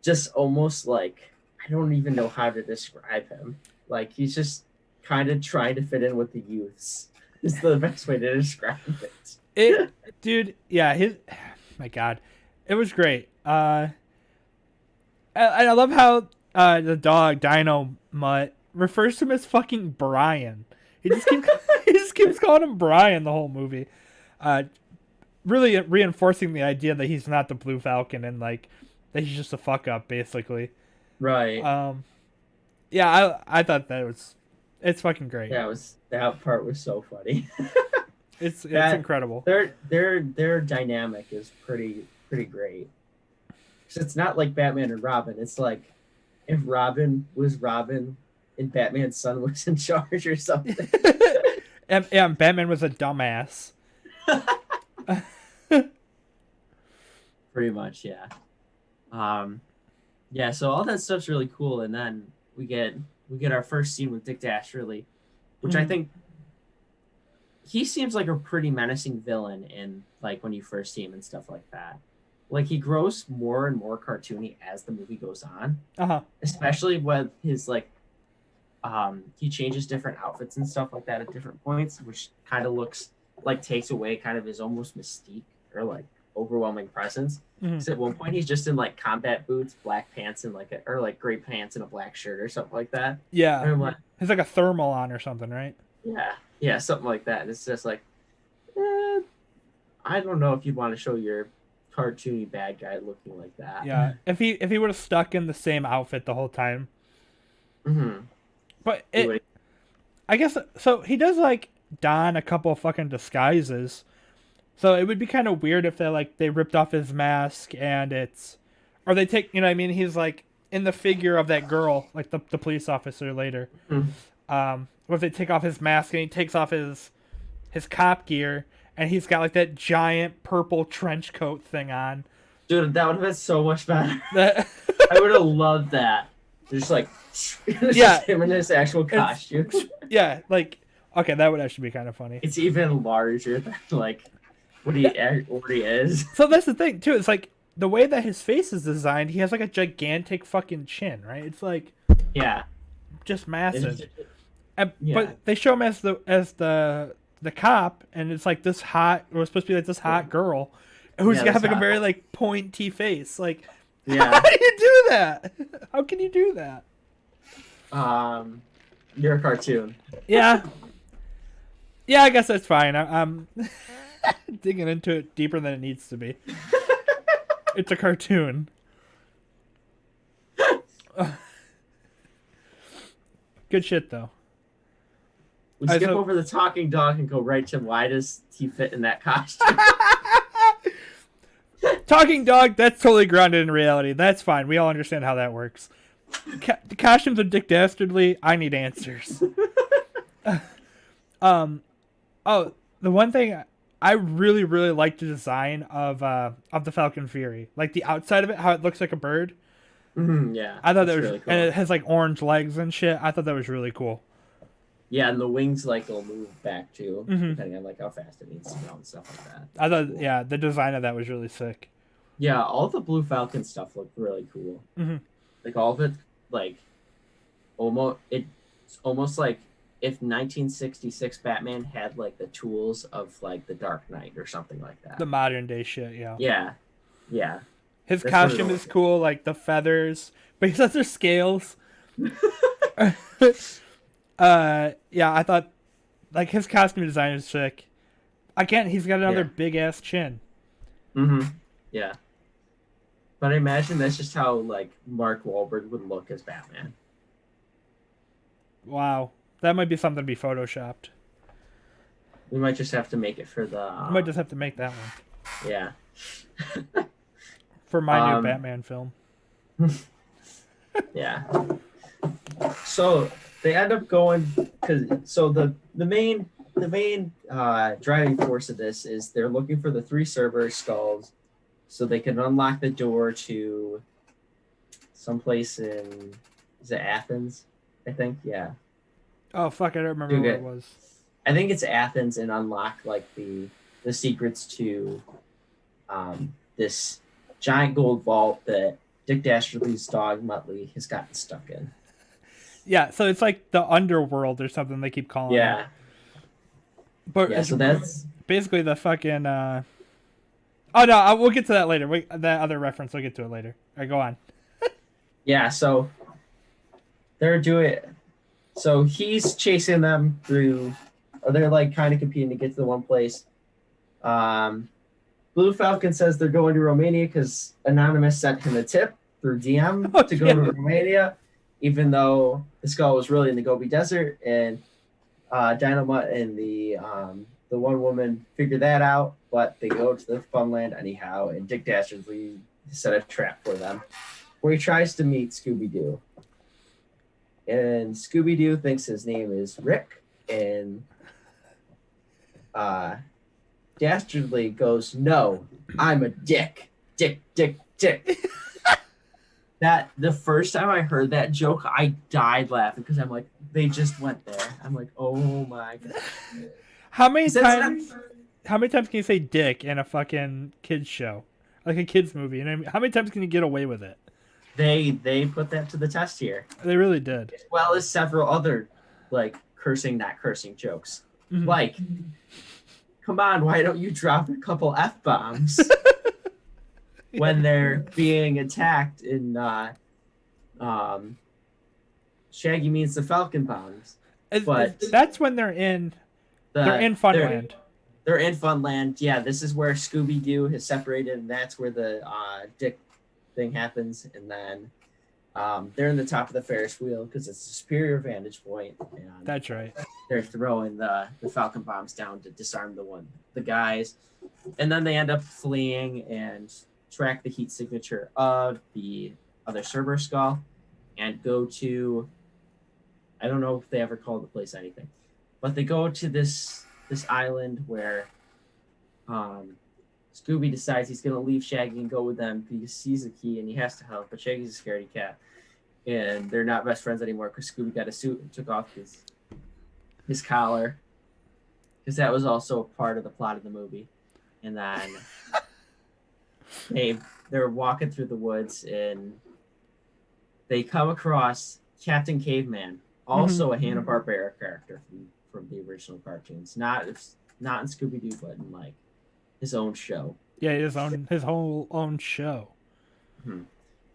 S1: just almost like I don't even know how to describe him. Like he's just kind of trying to fit in with the youths. Is the best way to describe it.
S2: Dude, yeah, my god. It was great. I love how the dog Dino Mutt refers to him as fucking Brian. He just keeps he just keeps calling him Brian the whole movie. Really reinforcing the idea that he's not the Blue Falcon and like that he's just a fuck up basically.
S1: Right.
S2: Yeah, I thought it's fucking great.
S1: That part was so funny.
S2: It's incredible.
S1: Their dynamic is pretty great. 'Cause it's not like Batman and Robin. It's like if Robin was Robin and Batman's son was in charge or something.
S2: and Batman was a dumbass.
S1: Pretty much, yeah. Yeah, so all that stuff's really cool, and then we get our first scene with Dick Dastardly, which I think he seems like a pretty menacing villain in like when you first see him and stuff like that. Like he grows more and more cartoony as the movie goes on,
S2: Uh-huh.
S1: especially with his like he changes different outfits and stuff like that at different points, which kind of looks like takes away kind of his almost mystique or like overwhelming presence.
S2: Mhm.
S1: So at one point he's just in like combat boots, black pants, and or like gray pants and a black shirt or something like that. And
S2: Yeah.
S1: I'm like,
S2: He's like a thermal on or something, right?
S1: yeah, something like that. It's just like, I don't know if you'd want to show your cartoony bad guy looking like that.
S2: Yeah. If he would have stuck in the same outfit the whole time.
S1: Mm-hmm.
S2: But I guess so he does like don a couple of fucking disguises. So it would be kind of weird if they ripped off his mask and or they take, you know what I mean, he's like in the figure of that girl, like the police officer later.
S1: Mm-hmm.
S2: Or if they take off his mask and he takes off his cop gear and he's got like that giant purple trench coat thing on.
S1: Dude, that would have been so much better.
S2: That
S1: I would have loved that. Just like,
S2: Yeah.
S1: him in his actual costume.
S2: yeah, like okay, that would actually be kind of funny.
S1: It's even larger than like what he is.
S2: So that's the thing too. It's like the way that his face is designed, he has like a gigantic fucking chin, right? It's like
S1: Yeah.
S2: just massive.
S1: Yeah.
S2: But they show him as the cop, and it's like this hot. It was supposed to be like this hot girl who's
S1: Yeah,
S2: having a
S1: hot.
S2: very like pointy face. Like,
S1: Yeah.
S2: how do you do that? How can you do that?
S1: You're a cartoon.
S2: Yeah, yeah. I guess that's fine. I'm digging into it deeper than it needs to be. It's a cartoon. Good shit though.
S1: We
S2: I
S1: skip
S2: so
S1: over the talking dog and go right to why does he fit in that costume?
S2: talking dog. That's totally grounded in reality. That's fine. We all understand how that works. The costumes of Dick Dastardly. I need answers. Oh, the one thing I really really like the design of the Falcon Fury, like the outside of it, how it looks like a bird.
S1: Yeah,
S2: I thought
S1: that's
S2: that was,
S1: really
S2: and
S1: cool.
S2: it has like orange legs and shit. I thought that was really cool.
S1: Yeah, and the wings like will move back too,
S2: hmm
S1: depending on like how fast it needs to go and stuff like that.
S2: I
S1: That's
S2: thought,
S1: cool.
S2: yeah, the design of that was really sick.
S1: Yeah, all the Blue Falcon stuff looked really cool.
S2: hmm
S1: Like all of it, like it's almost like if 1966 Batman had like the tools of like the Dark Knight or something like
S2: The
S1: that.
S2: modern day shit, yeah.
S1: Yeah, yeah,
S2: His
S1: that's what it
S2: costume
S1: all.
S2: is cool, like the feathers, but he has their scales. Yeah, I thought like his costume design is sick. Again, he's got another
S1: Yeah.
S2: big ass chin.
S1: Yeah. But I imagine that's just how like Mark Wahlberg would look as Batman.
S2: Wow, that might be something to be photoshopped.
S1: We might just have to make it for
S2: I might just have to make that one
S1: yeah.
S2: for my new
S1: Um
S2: Batman film.
S1: yeah. So they end up going because so the main driving force of this is they're looking for the three Cerberus skulls so they can unlock the door to someplace in is it Athens? I think yeah.
S2: Oh fuck, I don't remember
S1: Do
S2: where it
S1: good.
S2: was.
S1: I think it's Athens and unlock like the secrets to this giant gold vault that Dick Dastardly's dog Muttley has gotten stuck in.
S2: Yeah, so it's like the underworld or something they keep calling it.
S1: Yeah,
S2: But
S1: yeah.
S2: it's
S1: So that's
S2: basically the fucking. Oh no, we'll get to that later. That other reference, we'll get to it later. All right, go on.
S1: yeah. So they're doing. So he's chasing them through. Or they're like kind of competing to get to the one place. Um, Blue Falcon says they're going to Romania because Anonymous sent him a tip through DM
S2: Oh
S1: to go
S2: yeah.
S1: to Romania, even though the skull was really in the Gobi Desert. And Dynamite and the one woman figure that out, but they go to the Funland anyhow, and Dick Dastardly set a trap for them, where he tries to meet Scooby Doo, and Scooby Doo thinks his name is Rick, and uh, Dastardly goes, "No, I'm a dick, dick, dick, dick." That the first time I heard that joke, I died laughing because I'm like, they just went there. I'm like, oh my god.
S2: How many
S1: Since
S2: times? How many times can you say "dick" in a fucking kids show, like a kids movie? You know what I mean? How many times can you get away with it?
S1: they put that to the test here,
S2: They really did.
S1: as well as several other like cursing, not cursing jokes.
S2: Mhm.
S1: Like, come on, why don't you drop a couple f bombs when they're being attacked in um, Shaggy means the Falcon bombs, but
S2: That's when they're in. They're in Funland.
S1: They're in Funland. Yeah, this is where Scooby Doo has separated, and that's where the Dick thing happens. And then they're in the top of the Ferris wheel because it's a superior vantage point, and
S2: That's right.
S1: they're throwing the Falcon bombs down to disarm the guys, and then they end up fleeing and track the heat signature of the other Cerberus skull, and go to I don't know if they ever called the place anything, but they go to this island where Scooby decides he's gonna leave Shaggy and go with them because he sees a key and he has to help, but Shaggy's a scaredy cat, and they're not best friends anymore because Scooby got a suit and took off his collar because that was also part of the plot of the movie, and then they're walking through the woods and they come across Captain Caveman, also a Hanna-Barbera character from the original cartoons. Not in Scooby Doo, but in like his own show.
S2: Yeah, his whole own show.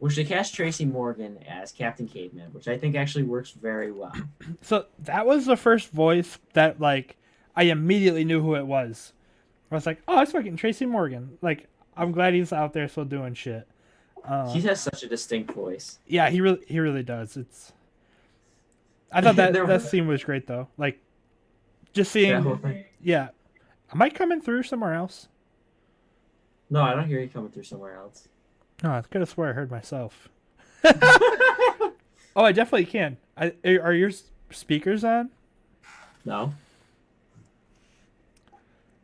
S1: Which they cast Tracy Morgan as Captain Caveman, which I think actually works very well.
S2: So that was the first voice that like I immediately knew who it was. I was like, oh, it's fucking Tracy Morgan. Like I'm glad he's out there still doing shit.
S1: He has such a distinct voice.
S2: Yeah, he really does. I thought that
S1: There,
S2: that scene was great though. Like just
S1: that whole
S2: seeing,
S1: thing.
S2: yeah. Am I coming through somewhere else?
S1: No, I don't hear you coming through somewhere else.
S2: No, I could have swore I heard myself. Oh, I definitely can. Are your speakers on?
S1: No,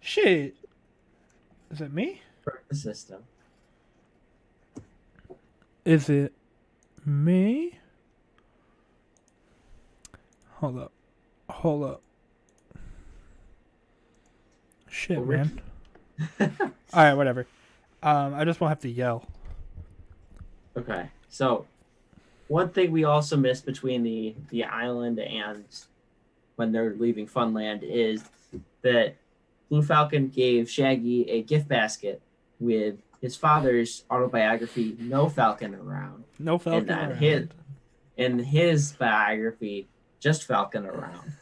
S2: Shit, is it me?
S1: the system.
S2: Is it me? Hold up. Hold up. Shit,
S1: Well, Rick,
S2: man. All right, whatever. I just won't have to yell.
S1: okay, so one thing we also missed between the island and when they're leaving Funland is that Blue Falcon gave Shaggy a gift basket with his father's autobiography, No Falcon Around,
S2: No
S1: and
S2: Falcon
S1: then
S2: around.
S1: his biography, Just Falcon Around.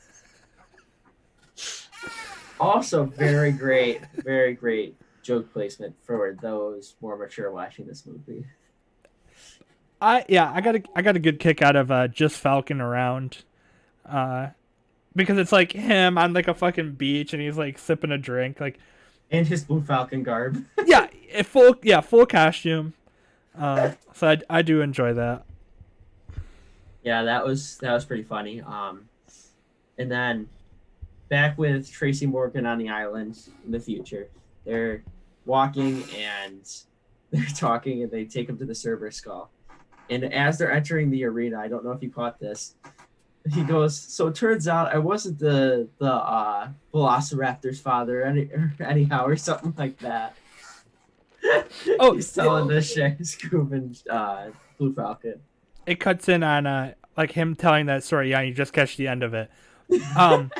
S1: Also, very great joke placement for those more mature watching this movie.
S2: I got a good kick out of just Falcon around, uh, because it's like him on like a fucking beach and he's like sipping a drink, like
S1: And his Blue Falcon garb.
S2: full costume. So I do enjoy that.
S1: Yeah, that was pretty funny. And then back with Tracy Morgan on the island in the future, they're walking and they're talking, and they take him to the Cerberus skull. And as they're entering the arena, I don't know if you caught this. He goes, "So it turns out I wasn't the Velociraptor's father, anyhow, or something like that."
S2: Oh,
S1: He's telling this shit, Scoob and Blue Falcon.
S2: it cuts in on like him telling that story. Yeah, you just catch the end of it. Um,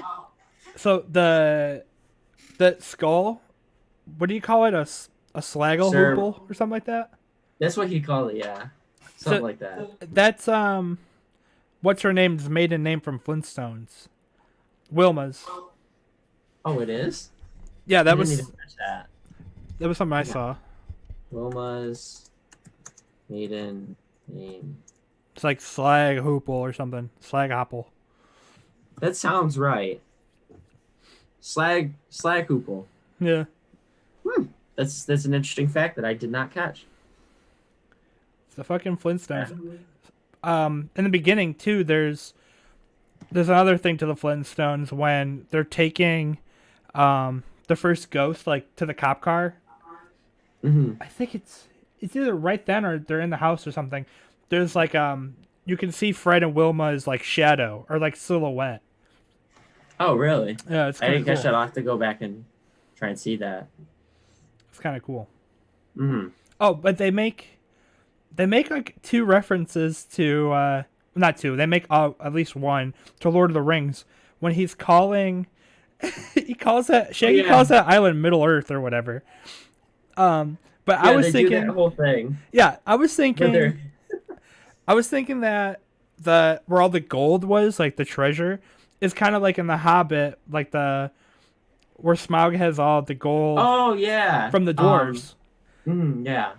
S2: so the skull, what do you call it? A
S1: Sir,
S2: slaggle or something like that.
S1: that's what he called it, yeah, something
S2: So
S1: like that.
S2: that's what's her name's maiden name from Flintstones? Wilma's.
S1: Oh, it is.
S2: Yeah,
S1: I
S2: that
S1: didn't even
S2: was
S1: catch that.
S2: that was something I
S1: Yeah.
S2: saw.
S1: Wilma's maiden name.
S2: It's like Slag Hoople or something. Slag Hopple.
S1: That sounds right. Slag Hoople.
S2: Yeah.
S1: That's an interesting fact that I did not catch.
S2: It's the fucking Flintstones. In the beginning too, there's another thing to the Flintstones when they're taking the first ghost like to the cop car.
S1: Mm-hmm.
S2: I think it's either right then or they're in the house or something. There's like you can see Fred and Wilma's like shadow or like silhouette.
S1: Oh, really?
S2: Yeah, it's
S1: I
S2: kind
S1: didn't
S2: of
S1: catch
S2: cool.
S1: that. I'll have to go back and try and see that.
S2: It's kind of cool.
S1: Mm-hmm.
S2: Oh, but they make like two references to not two. They make at least one to Lord of the Rings when he's calling. He calls that
S1: Oh,
S2: Shaggy
S1: yeah.
S2: calls that island Middle Earth or whatever. But I
S1: Yeah,
S2: was
S1: they do that
S2: thinking,
S1: whole thing.
S2: yeah,
S1: Where they're
S2: I was thinking that the where all the gold was, like the treasure, is kind of like in the Hobbit, like the where Smaug has all the gold
S1: oh yeah.
S2: from the dwarves.
S1: Yeah.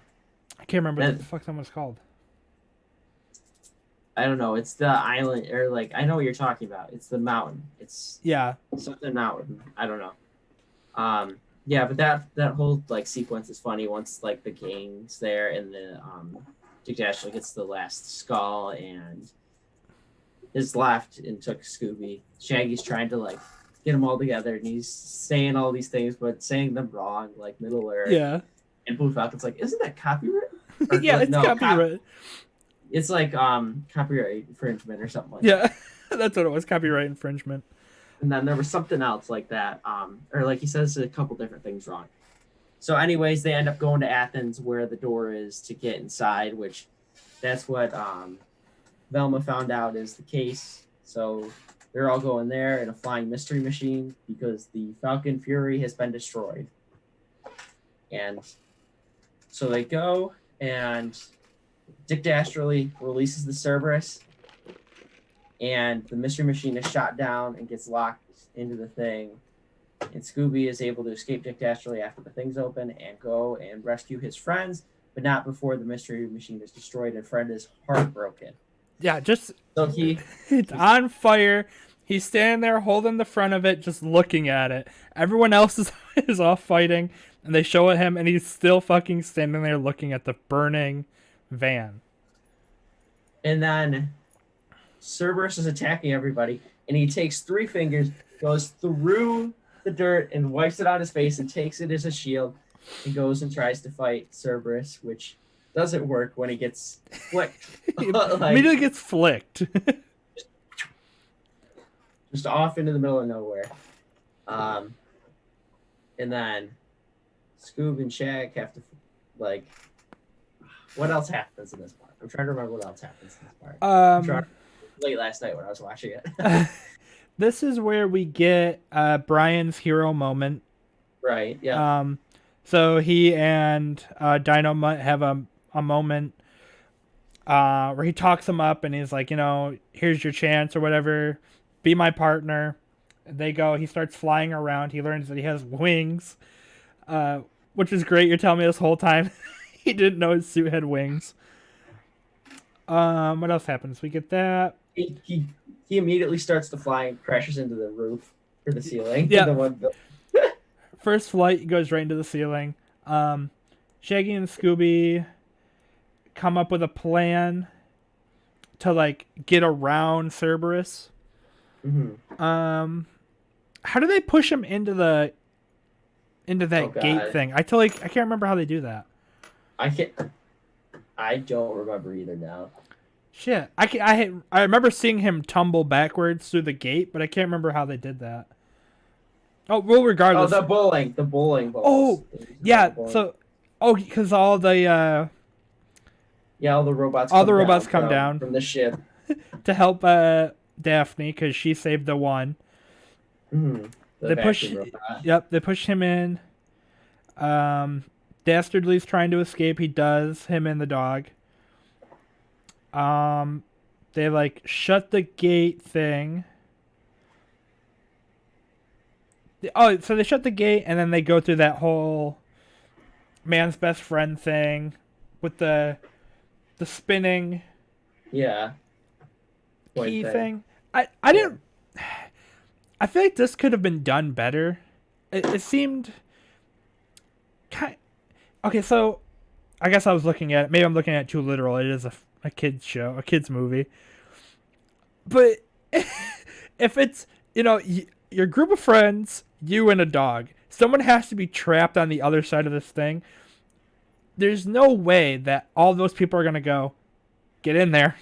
S2: I can't remember what
S1: That,
S2: the fuck that was called.
S1: I don't know. It's the island, or like I know what you're talking about. It's the mountain. It's
S2: Yeah,
S1: something mountain. I don't know. Yeah, but that whole like sequence is funny once like the gang's there and the Dick Dashley gets the last skull and is left and took Scooby. Shaggy's trying to like get them all together and he's saying all these things but saying them wrong, like Middle Earth.
S2: yeah,
S1: And Blue Falcon's like, isn't that copyright? Or,
S2: yeah.
S1: like,
S2: It's
S1: no,
S2: copyright.
S1: it's like copyright infringement or something like that.
S2: Yeah, that's what it was. Copyright infringement.
S1: And then there was something else like that, or like he says a couple different things wrong. So, anyways, they end up going to Athens where the door is to get inside, which that's what Velma found out is the case. So they're all going there in a flying mystery machine because the Falcon Fury has been destroyed. And so they go, and Dick Dastardly releases the Cerberus, and the mystery machine is shot down and gets locked into the thing. And Scooby is able to escape Dick Dastardly after the thing's open and go and rescue his friends, but not before the mystery machine is destroyed and Fred is heartbroken.
S2: Yeah, just
S1: So he
S2: it's on fire. He's standing there holding the front of it, just looking at it. Everyone else is off fighting, and they show it him, and he's still fucking standing there looking at the burning van.
S1: and then Cerberus is attacking everybody, and he takes 3 fingers, goes through the dirt and wipes it on his face and takes it as a shield and goes and tries to fight Cerberus, which doesn't work when he gets flicked.
S2: Immediately gets flicked.
S1: Just off into the middle of nowhere. And then Scoob and Shag have to, like, what else happens in this part? I'm trying to remember what else happens in this part. Late last night when I was watching it.
S2: This is where we get Brian's hero moment.
S1: Right, yeah.
S2: So he and Dynamite have a moment where he talks him up and he's like, here's your chance or whatever. Be my partner. They go. He starts flying around. He learns that he has wings, which is great. You're telling me this whole time he didn't know his suit had wings. What else happens? We get that.
S1: He immediately starts to fly and crashes into the roof or the ceiling.
S2: Yeah. First flight goes right into the ceiling. Shaggy and Scooby come up with a plan to like get around Cerberus.
S1: Mm-hmm.
S2: How do they push him into that gate thing? I can't remember how they do that.
S1: I don't remember either now.
S2: Shit, I remember seeing him tumble backwards through the gate, but I can't remember how they did that. Oh, well, regardless.
S1: Oh, the bowling balls.
S2: Oh, yeah. So, because all the
S1: all the robots.
S2: Come down
S1: from the ship
S2: to help Daphne because she saved the one.
S1: Mm-hmm.
S2: They push. Yep, they push him in. Dastardly's trying to escape. He does. Him and the dog. They like shut the gate thing. Oh, so they shut the gate and then they go through that whole man's best friend thing with the spinning key thing. I didn't. I feel like this could have been done better. It seemed okay. So I guess I was looking at it. Maybe I'm looking at it too literal. It is a kids show, a kids movie. But if it's your group of friends, you and a dog, someone has to be trapped on the other side of this thing. There's no way that all those people are gonna go, get in there.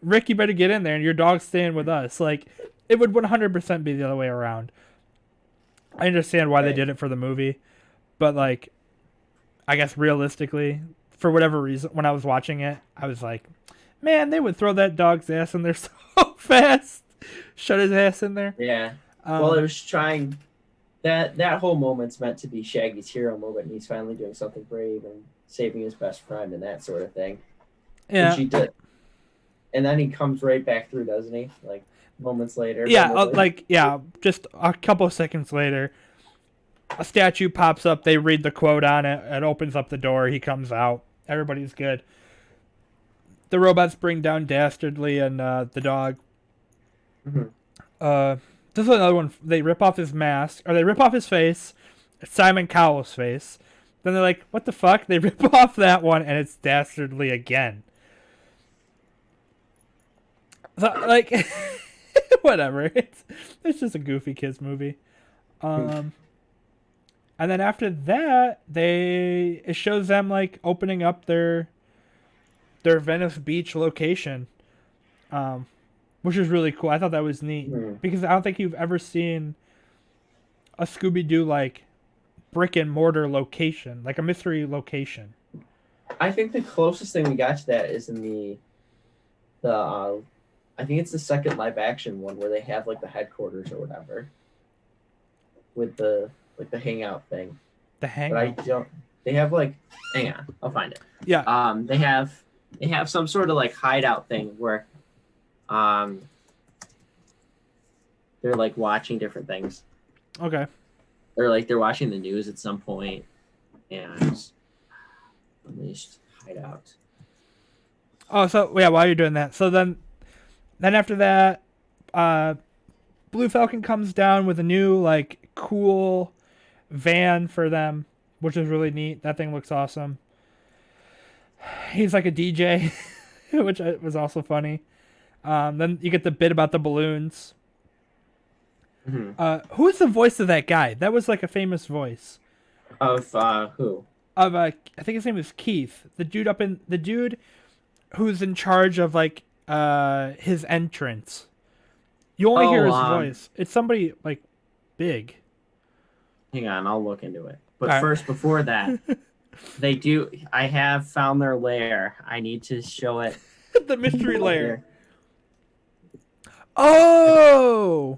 S2: Rick, you better get in there, and your dog's staying with us. Like, it would 100% be the other way around. I understand why they did it for the movie, but like, I guess realistically, for whatever reason, when I was watching it, I was like, man, they would throw that dog's ass in there so fast. Shut his ass in there.
S1: Yeah. Well, it was trying. That whole moment's meant to be Shaggy's hero moment, and he's finally doing something brave and saving his best friend and that sort of thing.
S2: Yeah.
S1: And she did. And then he comes right back through, doesn't he? Like moments later.
S2: Yeah, just a couple of seconds later, a statue pops up. They read the quote on it. It opens up the door. He comes out. Everybody's good. The robots bring down Dastardly and the dog.
S1: Mm-hmm.
S2: This is another one. They rip off his mask, or they rip off his face. It's Simon Cowell's face. Then they're like, what the fuck? They rip off that one, and it's Dastardly again. So, like, whatever. It's just a goofy kids movie. And then after that, it shows them like opening up their Venice Beach location, which is really cool. I thought that was neat because I don't think you've ever seen a Scooby-Doo like brick and mortar location, like a mystery location.
S1: I think the closest thing we got to that is in the I think it's the second live action one where they have like the headquarters or whatever with the hangout thing.
S2: The hangout.
S1: But I don't. They have like. Hang on, I'll find it.
S2: Yeah.
S1: They have some sort of like hideout thing where, they're like watching different things.
S2: Okay.
S1: or like they're watching the news at some point, and Unleashed Hideout.
S2: Oh, so yeah, while you're doing that, so then after that, uh, Blue Falcon comes down with a new like cool van for them, which is really neat. That thing looks awesome. He's like a DJ, which was also funny. Then you get the bit about the balloons.
S1: Mm-hmm.
S2: Who is the voice of that guy? That was like a famous voice
S1: Of who?
S2: of I think his name is Keith. The dude who's in charge of like his entrance. You only hear
S1: Oh,
S2: his voice. It's somebody like big.
S1: hang on, I'll look into it.
S2: All
S1: But
S2: right.
S1: first, before that, they do. I have found their lair. I need to show it
S2: The mystery lair.
S1: here.
S2: Oh,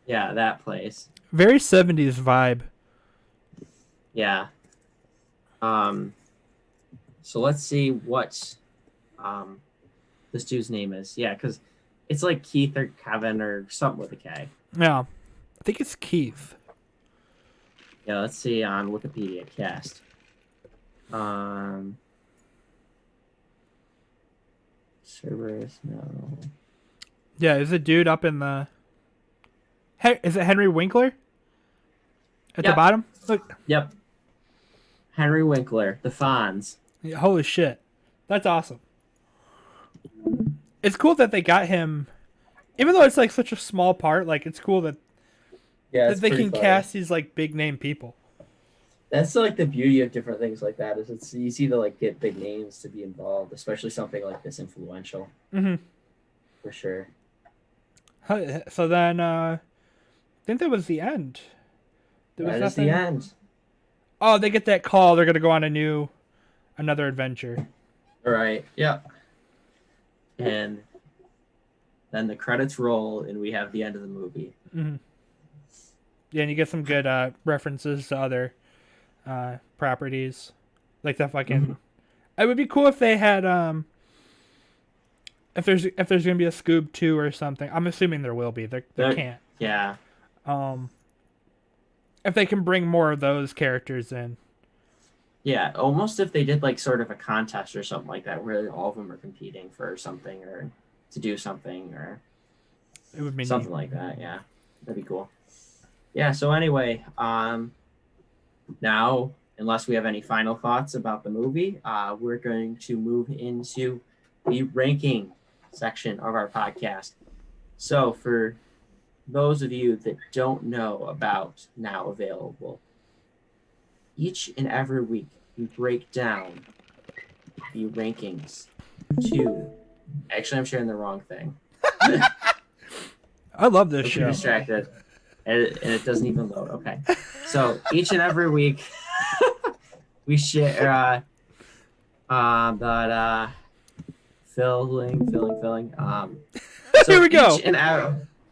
S1: Yeah, that place.
S2: very 70s vibe.
S1: Yeah. So let's see what um this dude's name is. Yeah, because it's like Keith or Kevin or something with a K.
S2: Yeah, I think it's Keith.
S1: Yeah, let's see on Wikipedia cast. Cerberus, no.
S2: Yeah, is a dude up in the. Is it Henry Winkler? At the
S1: Yep.
S2: bottom? Look.
S1: Yep. Henry Winkler, the Fonz.
S2: Yeah, holy shit. That's awesome. It's cool that they got him. Even though it's like such a small part, like it's cool
S1: Yeah,
S2: that they can cast these like big name people.
S1: That's like the beauty of different things like that is it's easy to like get big names to be involved, especially something like this influential.
S2: Mm-hmm.
S1: For sure.
S2: So then, I think that was the end. There was
S1: That is the end.
S2: Oh, they get that call. They're gonna go on another adventure.
S1: All right. Yep. And then the credits roll, and we have the end of the movie.
S2: Mm-hmm. Yeah, and you get some good references to other properties, like the fucking.
S1: Mm-hmm.
S2: It would be cool if they had if there's gonna be a Scoob 2 or something. I'm assuming there will be. There can't.
S1: Yeah.
S2: If they can bring more of those characters in.
S1: Yeah, almost if they did like sort of a contest or something like that, where all of them are competing for something or to do something or
S2: It would be
S1: something
S2: neat.
S1: like that. Yeah, that'd be cool. Yeah. So anyway, now unless we have any final thoughts about the movie, we're going to move into the ranking section of our podcast. So for those of you that don't know about Now Available, each and every week we break down the rankings to. Actually, I'm sharing the wrong thing.
S2: I love this
S1: I'm
S2: show.
S1: distracted, and it doesn't even load. Okay, so each and every week we share. Filling. So
S2: Here we go.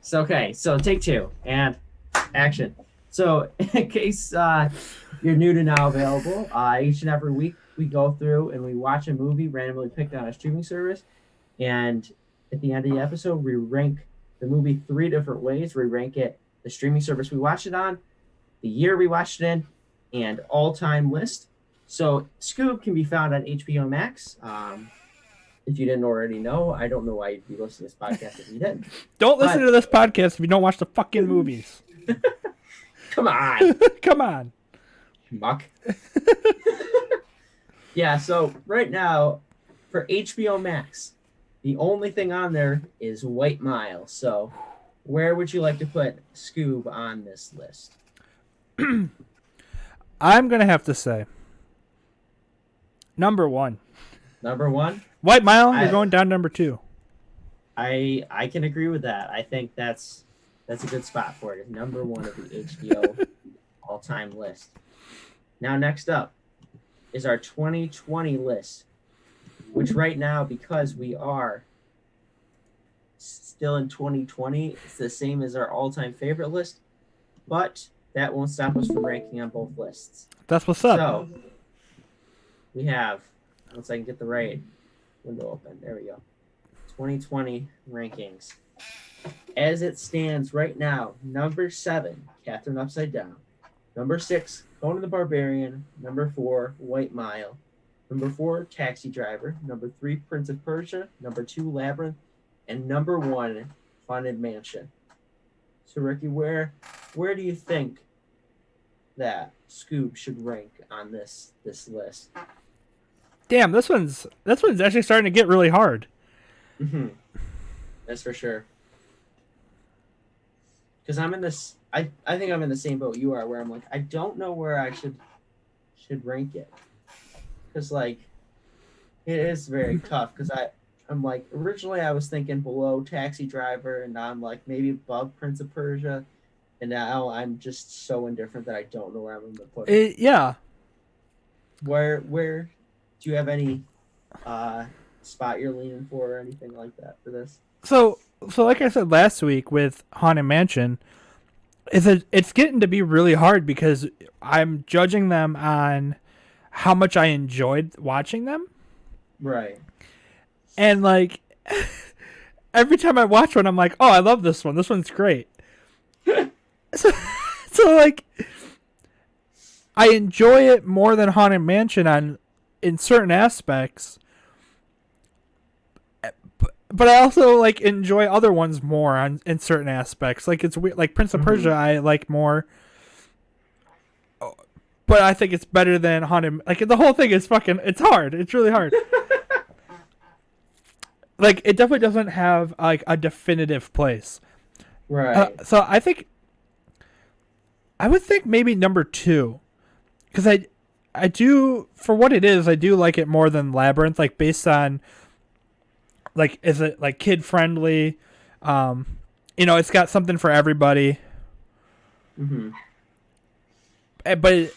S1: So okay, so take two and action. So in case you're new to Now Available, each and every week we go through and we watch a movie randomly picked on a streaming service, and at the end of the episode we rank the movie three different ways. We rank it the streaming service we watched it on, the year we watched it in, and all-time list. So Scoob can be found on HBO Max. If you didn't already know, I don't know why you'd be listening to this podcast if you didn't.
S2: Don't listen to this podcast if you don't watch the fucking movies.
S1: Come on.
S2: Come on.
S1: Muck. Yeah, so right now, for HBO Max, the only thing on there is White Mile. So where would you like to put Scoob on this list?
S2: I'm going to have to say number 1.
S1: Number 1?
S2: White Mile, you're going down number 2.
S1: I can agree with that. I think that's a good spot for it. It's number 1 of the HBO all-time list. Now, next up is our 2020 list, which right now, because we are still in 2020, it's the same as our all-time favorite list, but that won't stop us from ranking on both lists.
S2: That's what's up.
S1: So, we have, once I can get the right window open, there we go. 2020 rankings. As it stands right now, number 7, Catherine Upside Down. Number 6, Conan the Barbarian. Number 4, White Mile. Number 4, Taxi Driver. Number 3, Prince of Persia. Number 2, Labyrinth. And number 1, Haunted Mansion. So Ricky, where do you think that Scoob should rank on this list?
S2: Damn, this one's actually starting to get really hard.
S1: Mm-hmm. That's for sure. Because I'm in this, I think I'm in the same boat you are, where I'm like, I don't know where I should rank it, because like it is very tough. Because I'm like, originally I was thinking below Taxi Driver, and now I'm like maybe above Prince of Persia, and now I'm just so indifferent that I don't know where I'm going to put it.
S2: Yeah.
S1: Where do you have any spot you're leaning for or anything like that for this?
S2: So like I said last week with Haunted Mansion, it's getting to be really hard because I'm judging them on how much I enjoyed watching them.
S1: Right.
S2: And like every time I watch one, I'm like, oh, I love this one. This one's great. so like I enjoy it more than Haunted Mansion in certain aspects. But I also like enjoy other ones more in certain aspects. Like it's weird. Like Prince of Persia, I like more. But I think it's better than Haunted. Like the whole thing is fucking. It's hard. It's really hard. Like it definitely doesn't have like a definitive place.
S1: Right.
S2: So I would think maybe number 2, because I do, for what it is, I do like it more than Labyrinth. Like based on. Like, is it like kid friendly? It's got something for everybody.
S1: Mm-hmm.
S2: But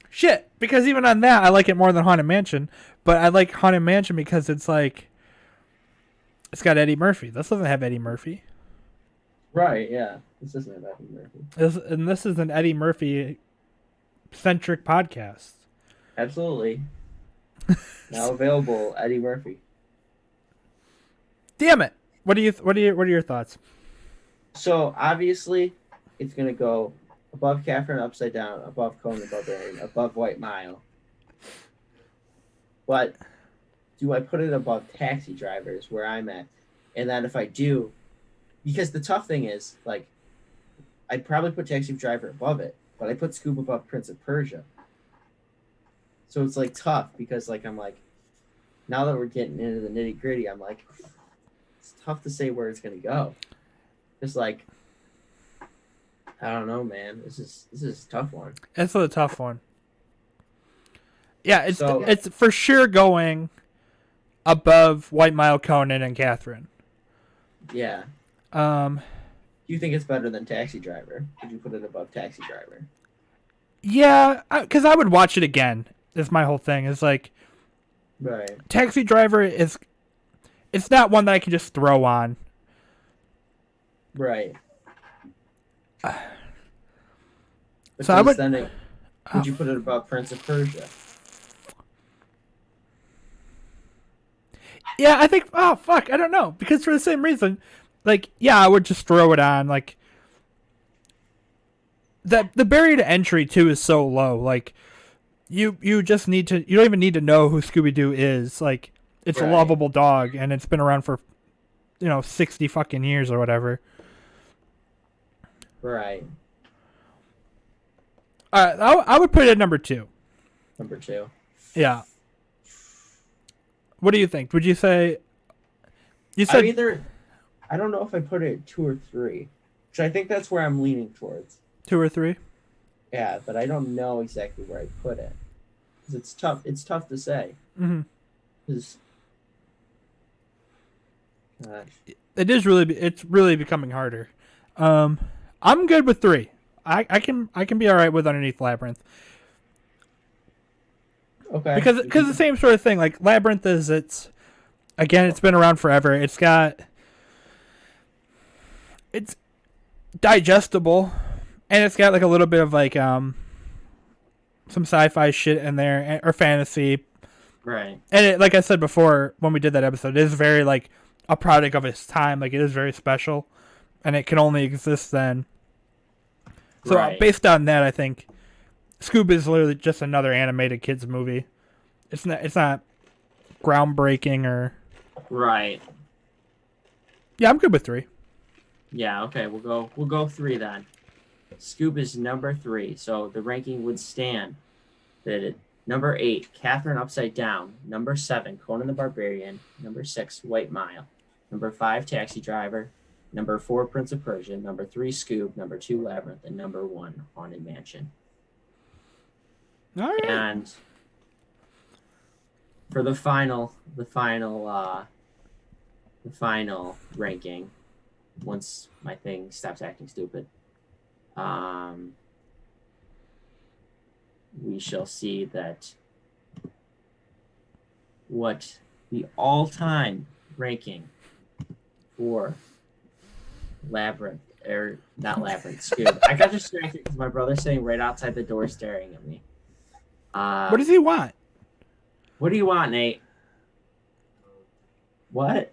S2: shit, because even on that, I like it more than Haunted Mansion. But I like Haunted Mansion because it's like it's got Eddie Murphy. This doesn't have Eddie Murphy.
S1: Right. Yeah. This doesn't have Eddie Murphy.
S2: This is an Eddie Murphy centric podcast.
S1: Absolutely. Now available, Eddie Murphy.
S2: Damn it! What are your thoughts?
S1: So obviously, it's gonna go above Catherine Upside Down, above Conan the Barbarian, above White Mile. But do I put it above Taxi Drivers, where I'm at? And then if I do, because the tough thing is, like, I'd probably put Taxi Driver above it, but I put Scoob above Prince of Persia. So it's like tough because like I'm like, now that we're getting into the nitty gritty, I'm like, it's tough to say where it's gonna go. It's like, I don't know, man. This is a tough one.
S2: It's a tough one. Yeah, it's for sure going above White Mile, Conan, and Catherine.
S1: Yeah.
S2: Do
S1: you think it's better than Taxi Driver? Would you put it above Taxi Driver?
S2: Yeah, because I would watch it again. Is my whole thing. Is like,
S1: right.
S2: Taxi Driver it's not one that I can just throw on.
S1: Right.
S2: So I would.
S1: Would you put it above Prince of Persia?
S2: Yeah, I think. Oh fuck, I don't know, because for the same reason, like, yeah, I would just throw it on. Like, the barrier to entry too is so low. Like, you just need to. You don't even need to know who Scooby Doo is. Like, it's a lovable dog, and it's been around for, 60 fucking years or whatever.
S1: Right.
S2: I would put it at number 2.
S1: Number 2.
S2: Yeah. What do you think? Would you say? You said
S1: I don't know if I put it at 2 or 3, which I think that's where I'm leaning towards.
S2: 2 or 3.
S1: Yeah, but I don't know exactly where I put it, because it's tough. It's tough to say.
S2: Mm-hmm.
S1: Gosh.
S2: It's really becoming harder. I'm good with 3. I can be all right with underneath Labyrinth.
S1: Okay.
S2: Because the same sort of thing. Like, Labyrinth it's been around forever. It's digestible, and it's got like a little bit of like some sci-fi shit in there, or fantasy.
S1: Right.
S2: And it, like I said before when we did that episode, it is very like a product of its time. Like, it is very special, and it can only exist then. So
S1: Right.
S2: based on that, I think Scoob is literally just another animated kids movie. It's not groundbreaking or.
S1: Right.
S2: Yeah, I'm good with 3.
S1: Yeah, okay, we'll go 3 then. Scoob is number 3. So the ranking would stand that number 8, Catherine Upside Down. Number 7, Conan the Barbarian. Number 6, White Mile. Number 5, Taxi Driver. Number 4, Prince of Persia. Number 3, Scoob. Number 2, Labyrinth. And number 1, Haunted Mansion.
S2: All right.
S1: And for the final ranking, once my thing stops acting stupid, we shall see that what the all-time ranking for Labyrinth, or not Labyrinth, Scoob. I got distracted because my brother's sitting right outside the door staring at me.
S2: What does he want?
S1: What do you want, Nate? What?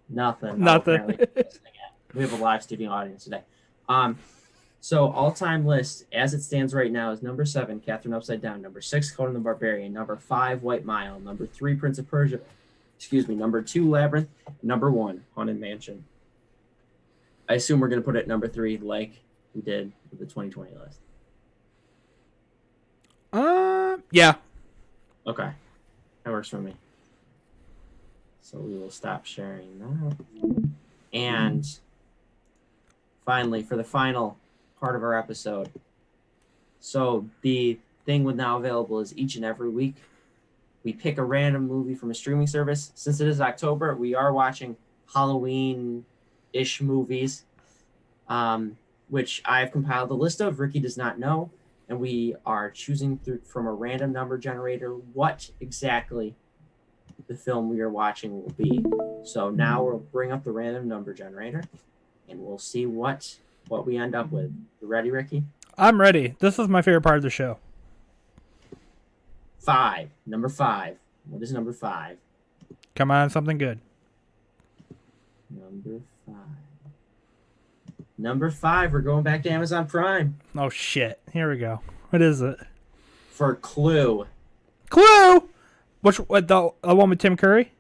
S1: Nothing.
S2: Nothing.
S1: Oh, we have a live studio audience today. So all-time list as it stands right now is number 7, Catherine Upside Down. Number 6, Conan the Barbarian. Number 5, White Mile. Number 3, Prince of Persia. Number 2, Labyrinth. Number 1, Haunted Mansion. I assume we're gonna put it number 3, like we did with the 2020 list.
S2: Yeah.
S1: Okay, that works for me. So we will stop sharing that. And finally, for the final part of our episode, so the thing with Now Available is each and every week we pick a random movie from a streaming service. Since it is October, we are watching Halloween-ish movies, which I've compiled a list of. Ricky does not know. And we are choosing from a random number generator what exactly the film we are watching will be. So now we'll bring up the random number generator, and we'll see what we end up with. You ready, Ricky?
S2: I'm ready. This is my favorite part of the show.
S1: 5. Number 5. What is number 5?
S2: Come on, something good.
S1: Number 5. Number 5, we're going back to Amazon Prime.
S2: Oh, shit. Here we go. What is it?
S1: For Clue.
S2: Clue! The one with Tim Curry?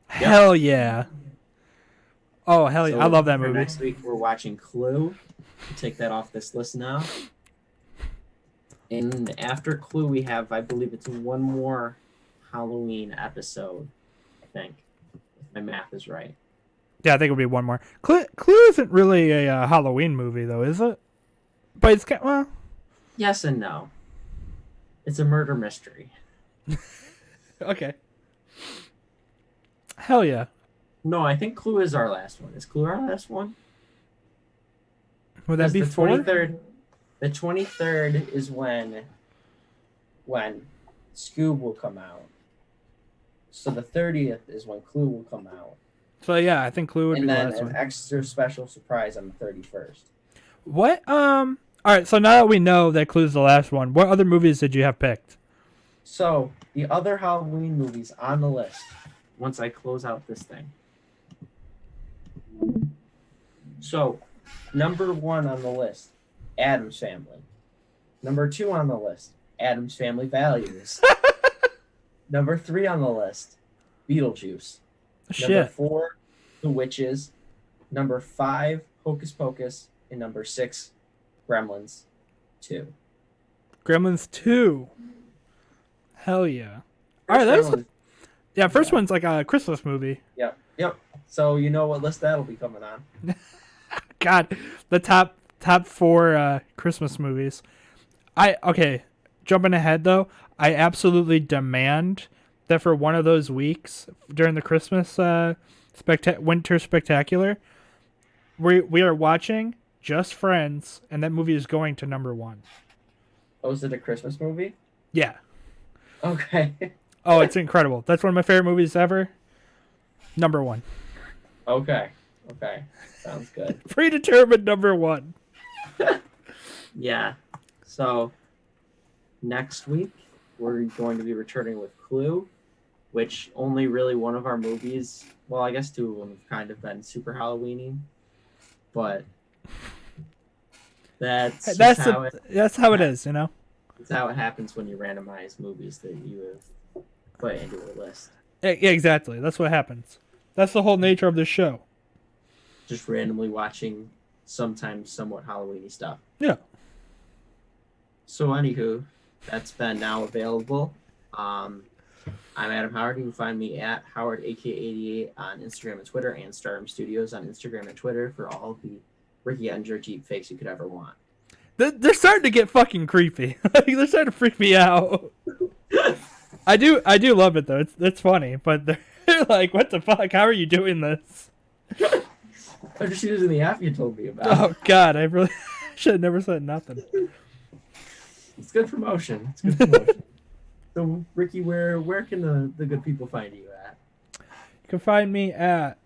S2: Yep. Hell yeah. Oh, hell yeah. I love that movie.
S1: Next week, we're watching Clue. We'll take that off this list now. And after Clue, we have, I believe it's one more Halloween episode, I think. If my math is right.
S2: Yeah, I think it'll be one more. Clue isn't really a Halloween movie, though, is it? But it's kind well.
S1: Yes and no. It's a murder mystery.
S2: Okay. Hell yeah.
S1: No, I think Clue is our last one. Is Clue our last one?
S2: Would that be
S1: the
S2: 4?
S1: 23rd? The 23rd is when Scoob will come out. So the 30th is when Clue will come out.
S2: So yeah, I think Clue would be the last one.
S1: And then an extra special surprise on the 31st.
S2: What? All right, so now that we know that Clue's the last one, what other movies did you have picked?
S1: So the other Halloween movies on the list, once I close out this thing. So, number 1 on the list, Addams Family. Number 2 on the list, Addams Family Values. Number 3 on the list, Beetlejuice.
S2: Shit.
S1: Number 4, The Witches. Number 5, Hocus Pocus. And number 6, Gremlins 2.
S2: Gremlins 2. Hell yeah. All right, that's first one's like a Christmas movie.
S1: Yep. So you know what list that'll be coming on.
S2: God, the top 4 Christmas movies. Jumping ahead though, I absolutely demand that for one of those weeks during the Christmas winter spectacular, we are watching Just Friends, and that movie is going to number 1.
S1: Oh, is it a Christmas movie?
S2: Yeah.
S1: Okay.
S2: Oh, it's incredible. That's one of my favorite movies ever. Number 1.
S1: Okay. Sounds good.
S2: Predetermined number 1.
S1: Yeah. So next week we're going to be returning with Clue, which only really one of our movies, well, I guess 2 of them have kind of been super Halloween-y, but That's just
S2: That's
S1: how it
S2: that's how it is, you know.
S1: that's how it happens when you randomize movies that you have put into a list.
S2: Yeah, exactly. That's what happens. That's the whole nature of this show.
S1: Just randomly watching sometimes somewhat Halloweeny stuff.
S2: Yeah.
S1: So anywho, that's been now available. Um, I'm Adam Howard. You can find me at Howard AK88 on Instagram and Twitter, and Stardom Studios on Instagram and Twitter for all of the Ricky Ettinger Jeep fakes you could ever want.
S2: They're starting to get fucking creepy. They're starting to freak me out. I do love it though. It's funny, but they're like, what the fuck? How are you doing this?
S1: I'm just using the app you told me about.
S2: Oh god, I really should have never said nothing.
S1: It's good promotion. It's good promotion. So Ricky, where can the good people find you at?
S2: You can find me at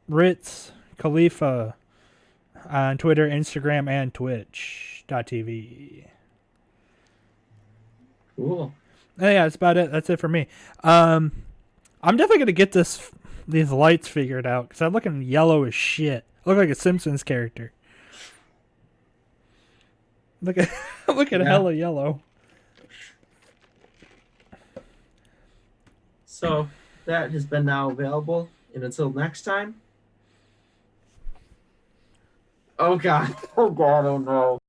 S2: Ritz Khalifa on Twitter, Instagram, and Twitch.tv.
S1: Cool.
S2: Oh, yeah, that's about it. That's it for me. I'm definitely gonna get these lights figured out because I'm looking yellow as shit. I look like a Simpsons character. Look at hella yellow.
S1: So that has been now available, and until next time. Oh god. Oh god. Oh no.